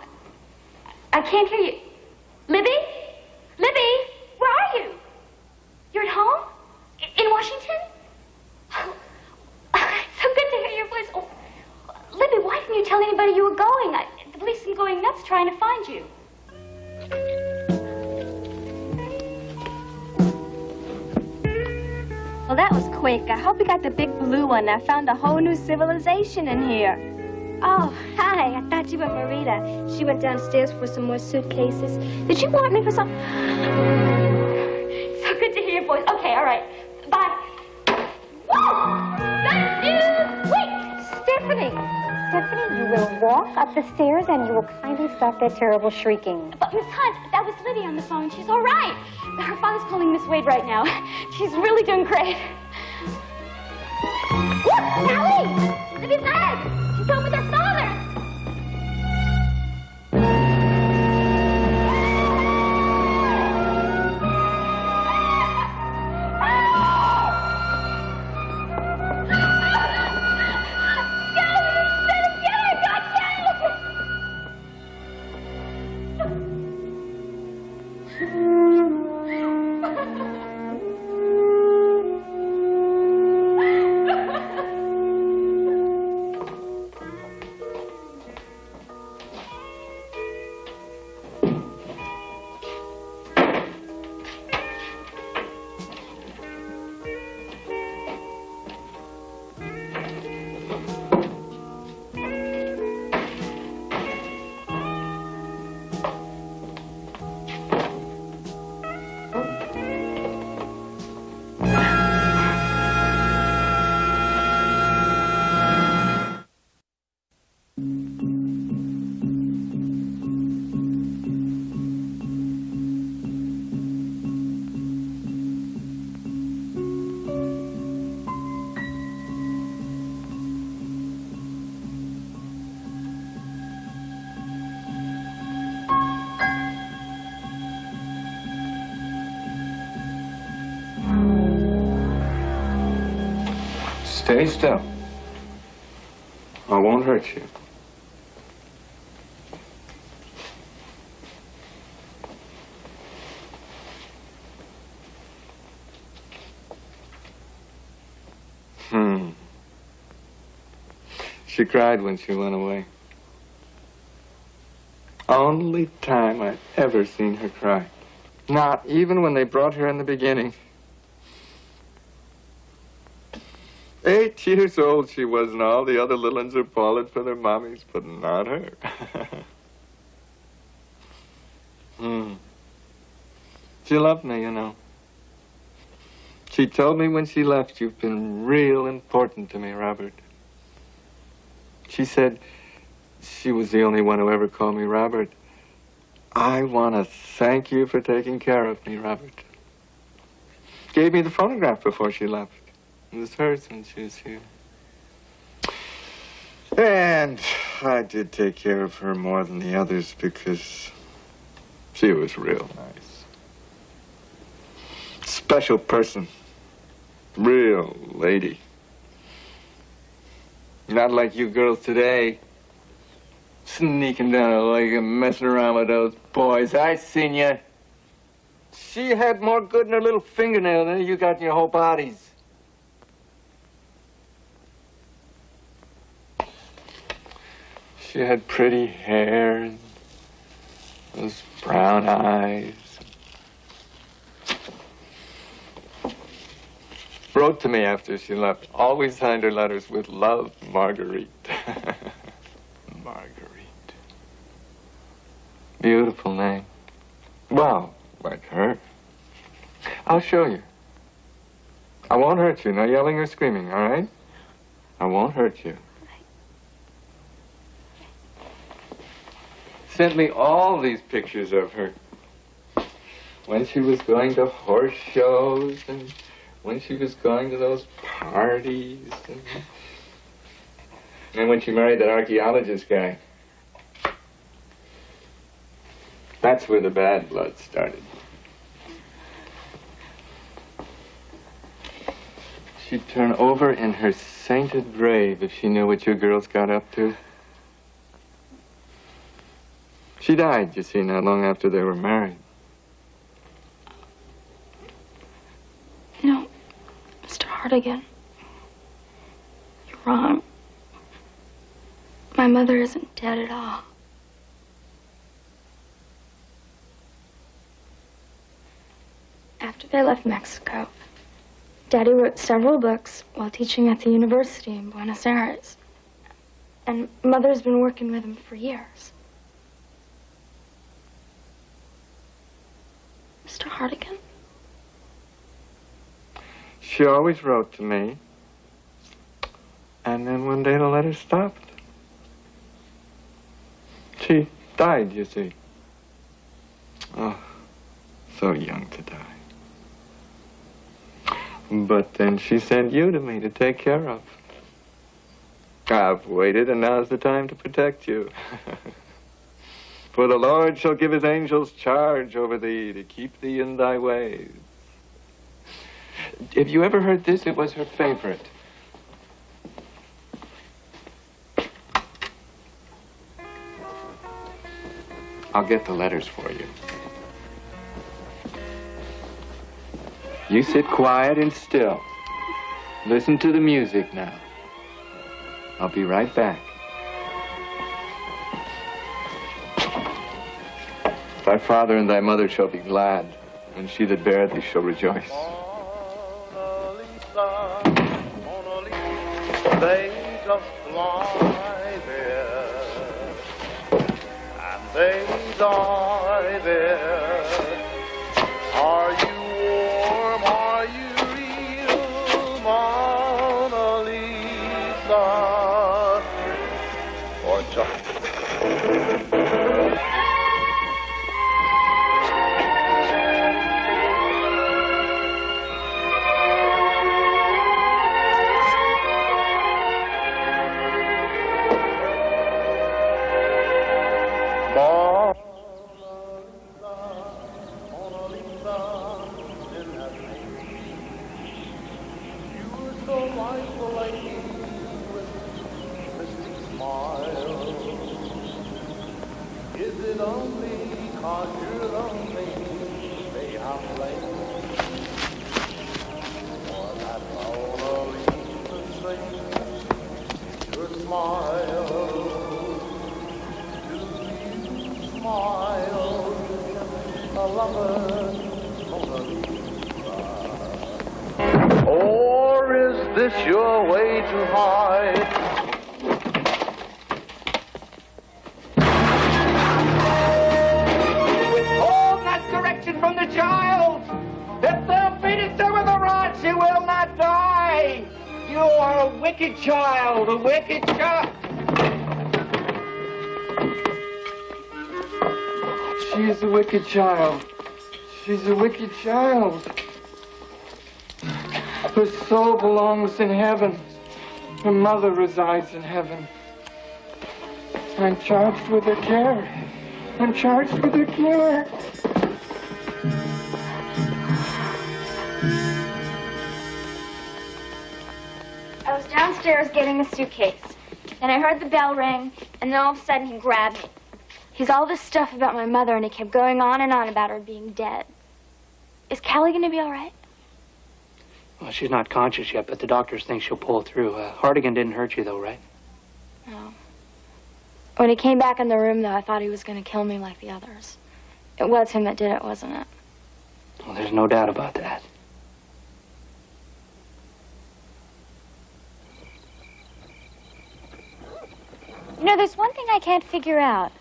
I can't hear you. Libby? Libby? Where are you? You're at home? In Washington? Oh, it's so good to hear your voice. Oh, Libby, why didn't you tell anybody you were going? The police are going nuts trying to find you. Well, that was quick. I hope you got the big blue one. I found a whole new civilization in here. Oh, hi. I thought you were Marita. She went downstairs for some more suitcases. Did you want me for some... So good to hear your voice. Okay, all right. Bye. Woo! Thank you! Wait! Stephanie! Stephanie, you will walk up the stairs and you will kindly stop that terrible shrieking. But Miss Hunt, that was Libby on the phone. She's all right. Her father's calling Miss Wade right now. She's really doing great. Look, Callie! Libby's back! She's home with her father! Stay still. I won't hurt you. She cried when she went away. Only time I've ever seen her cry. Not even when they brought her in the beginning. 8 years old she was, and all the other little ones are followed for their mommies, but not her. She loved me, you know. She told me when she left, "You've been real important to me, Robert." She said she was the only one who ever called me Robert. "I want to thank you for taking care of me, Robert." Gave me the phonograph before she left. It was hers when she was here. And I did take care of her more than the others because she was real nice. Special person. Real lady. Not like you girls today. Sneaking down a lake and messing around with those boys. I seen you. She had more good in her little fingernail than you got in your whole bodies. She had pretty hair and those brown eyes. Wrote to me after she left. Always signed her letters with love, Marguerite. Marguerite. Beautiful name. Well, like her. I'll show you. I won't hurt you. No yelling or screaming, all right? I won't hurt you. Sent me all these pictures of her. When she was going to horse shows and when she was going to those parties. And when she married that archaeologist guy. That's where the bad blood started. She'd turn over in her sainted grave if she knew what you girls got up to. She died, you see, not long after they were married. No, Mr. Hartigan. You're wrong. My mother isn't dead at all. After they left Mexico, Daddy wrote several books while teaching at the university in Buenos Aires. And Mother's been working with him for years. Mr. Hartigan? She always wrote to me. And then one day the letter stopped. She died, you see. Oh, so young to die. But then she sent you to me to take care of. I've waited, and now's the time to protect you. For the Lord shall give his angels charge over thee to keep thee in thy ways. Have you ever heard this? It was her favorite. I'll get the letters for you. You sit quiet and still. Listen to the music now. I'll be right back. Thy father and thy mother shall be glad, and she that bare thee shall rejoice. They just lie there, and they die there. Are you warm? Are you real, Mona Lisa? Or just... So isolating with mystic smile. Is it only 'cause you're lonely they have blamed? Or that Mona Lisa sings your smile? Do you smile a lover, Mona Lisa? Or is this your way to hide? Withhold that correction from the child! If thou beatest her with a rod, she will not die! You are a wicked child, a wicked child! She is a wicked child. She's a wicked child. Her soul belongs in heaven. Her mother resides in heaven. I'm charged with her care. I'm charged with her care. I was downstairs getting a suitcase. And I heard the bell ring, and then all of a sudden he grabbed me. He's all this stuff about my mother, and he kept going on and on about her being dead. Is Callie going to be all right? Well, she's not conscious yet, but the doctors think she'll pull through. Hardigan didn't hurt you, though, right? No. When he came back in the room, though, I thought he was going to kill me like the others. It was him that did it, wasn't it? Well, there's no doubt about that. You know, there's one thing I can't figure out.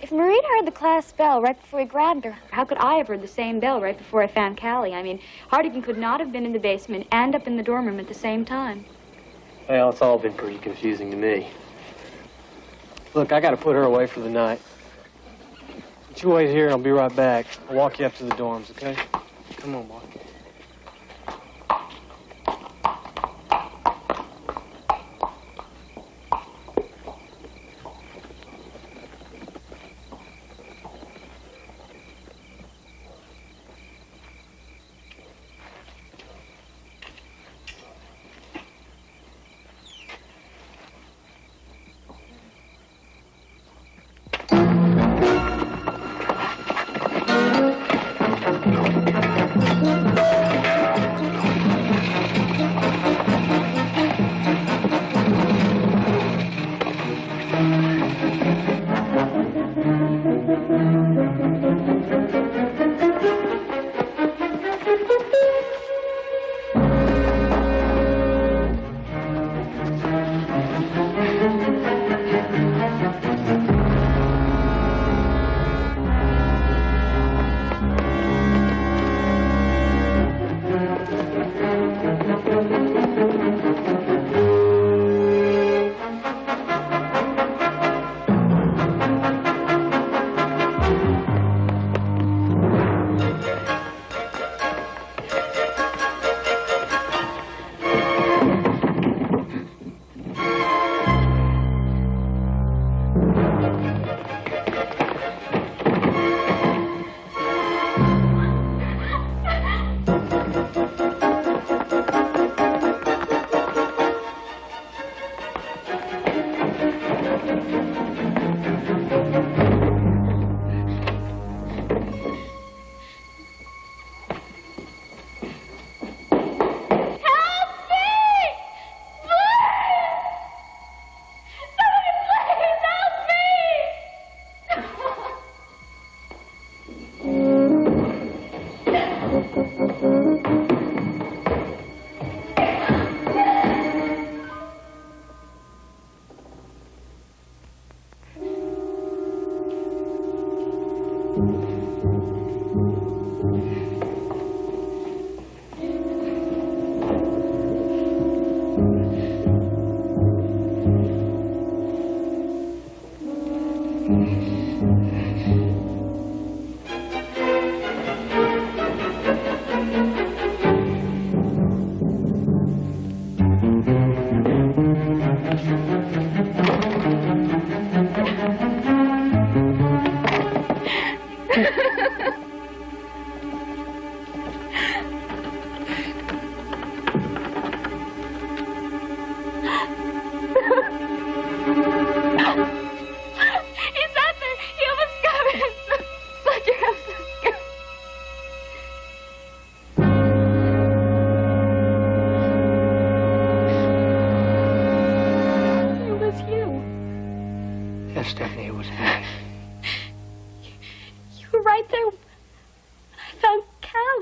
If Marita heard the class bell right before he grabbed her, how could I have heard the same bell right before I found Callie? I mean, Hardigan could not have been in the basement and up in the dorm room at the same time. Well, it's all been pretty confusing to me. Look, I gotta put her away for the night. You wait here and I'll be right back. I'll walk you up to the dorms, okay? Come on, boy.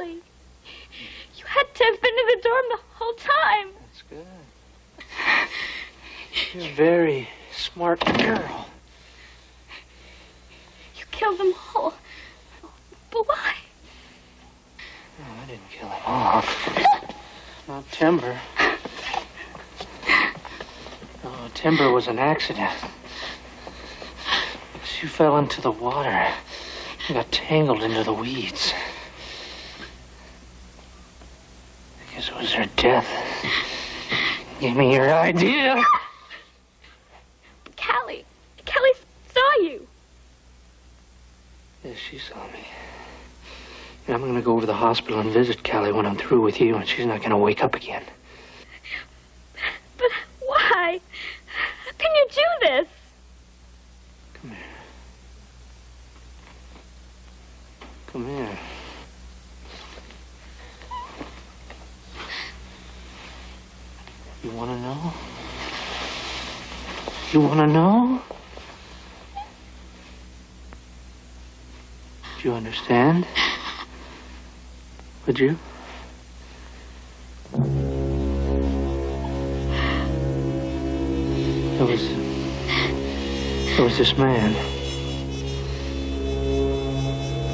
Callie. You had to have been in the dorm the whole time. That's good. You're a very smart girl. You killed them all. But why? No, I didn't kill him all. Not Timber. No, Timber was an accident. She fell into the water and got tangled into the weeds. I guess it was her death. Gave me your idea. Callie saw you. Yes, she saw me. And I'm gonna go over to the hospital and visit Callie when I'm through with you, and she's not gonna wake up again. But why? How can you do this? Come here. Come here. You wanna know? You wanna know? Do you understand? Would you? There was this man.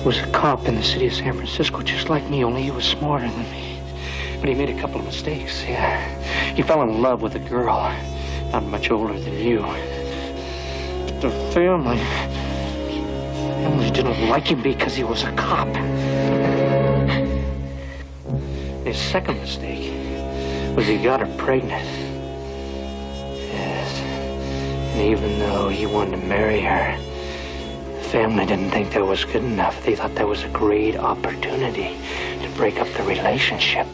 Was a cop in the city of San Francisco, just like me, only he was smarter than me. But he made a couple of mistakes, yeah. He fell in love with a girl, not much older than you. But the family didn't like him because he was a cop. His second mistake was he got her pregnant. Yes. And even though he wanted to marry her, the family didn't think that was good enough. They thought that was a great opportunity to break up the relationship.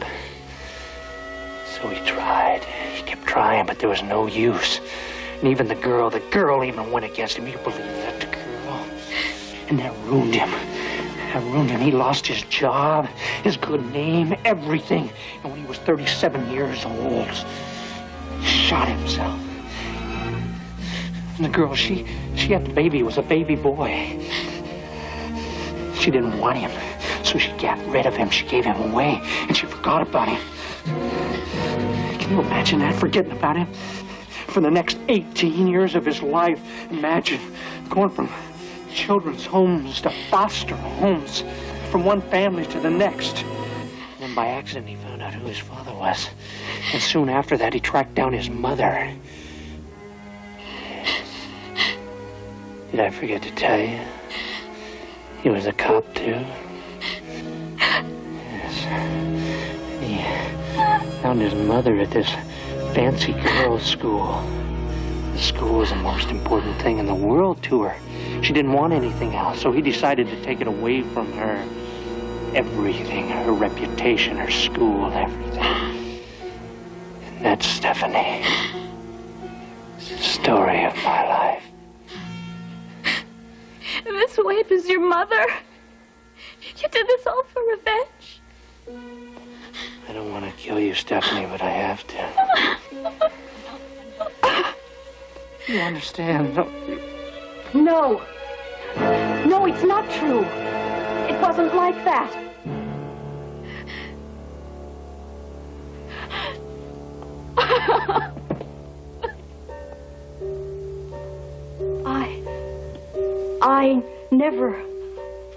So he tried. He kept trying, but there was no use. And even the girl even went against him. You believe that, the girl? And that ruined him. That ruined him. He lost his job, his good name, everything. And when he was 37 years old, he shot himself. And the girl, she had the baby. It was a baby boy. She didn't want him, so she got rid of him. She gave him away, and she forgot about him. Can you imagine that, forgetting about him? For the next 18 years of his life, imagine going from children's homes to foster homes, from one family to the next. And then by accident, he found out who his father was. And soon after that, he tracked down his mother. Did I forget to tell you? He was a cop, too. Yes. And he found his mother at this fancy girls' school. The school was the most important thing in the world to her. She didn't want anything else, so he decided to take it away from her. Everything, her reputation, her school, everything. And that's Stephanie. It's the story of my life. This waif is your mother. You did this all for revenge. I don't want to kill you, Stephanie, but I have to. You understand? No. No, it's not true. It wasn't like that.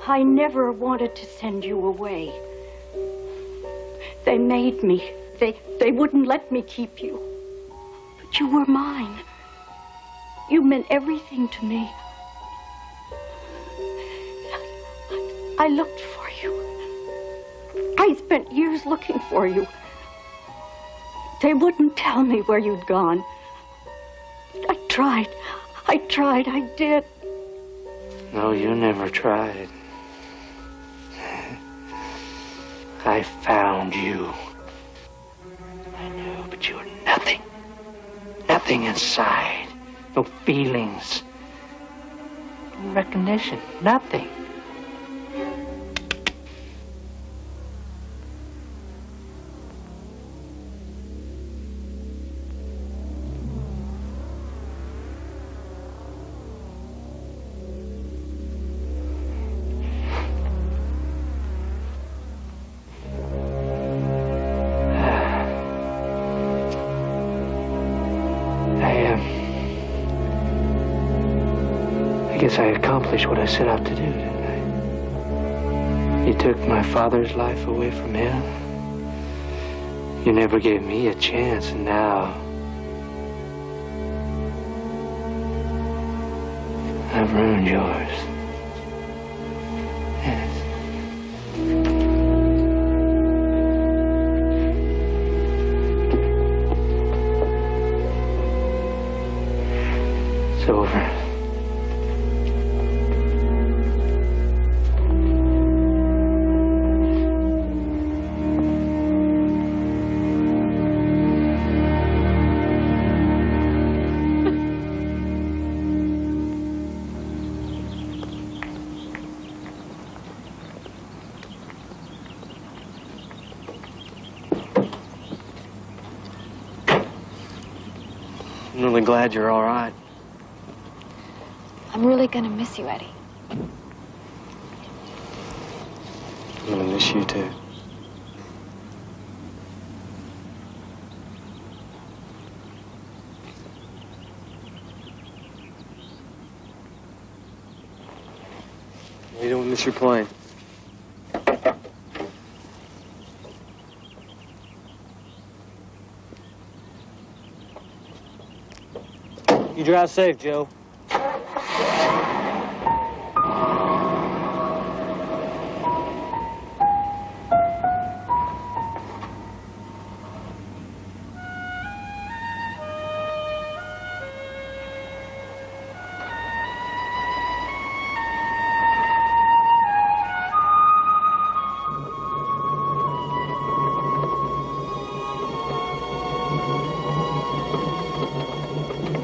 I never wanted to send you away. They made me. They wouldn't let me keep you. But you were mine. You meant everything to me. I looked for you. I spent years looking for you. They wouldn't tell me where you'd gone. I tried, I did. No, you never tried. I found you. I knew, but you were nothing. Nothing inside. No feelings. No recognition. Nothing. guess I accomplished what I set out to do, didn't I? You took my father's life away from him. You never gave me a chance, and now I've ruined yours. Yes. It's over. I'm really glad you're all right. I'm really gonna miss you, Eddie. I'm gonna miss you too. We don't miss your plane. You drive safe, Joe.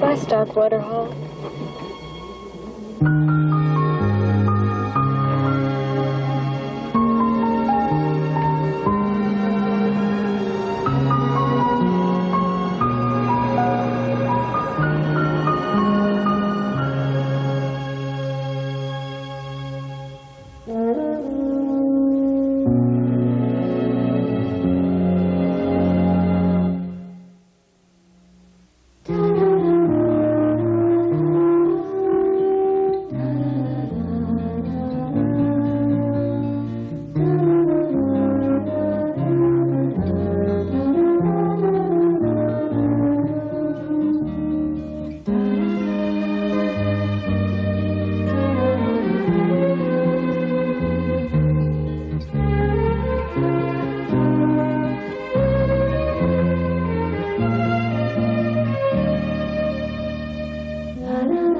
Bye, Starkwater Hall. La la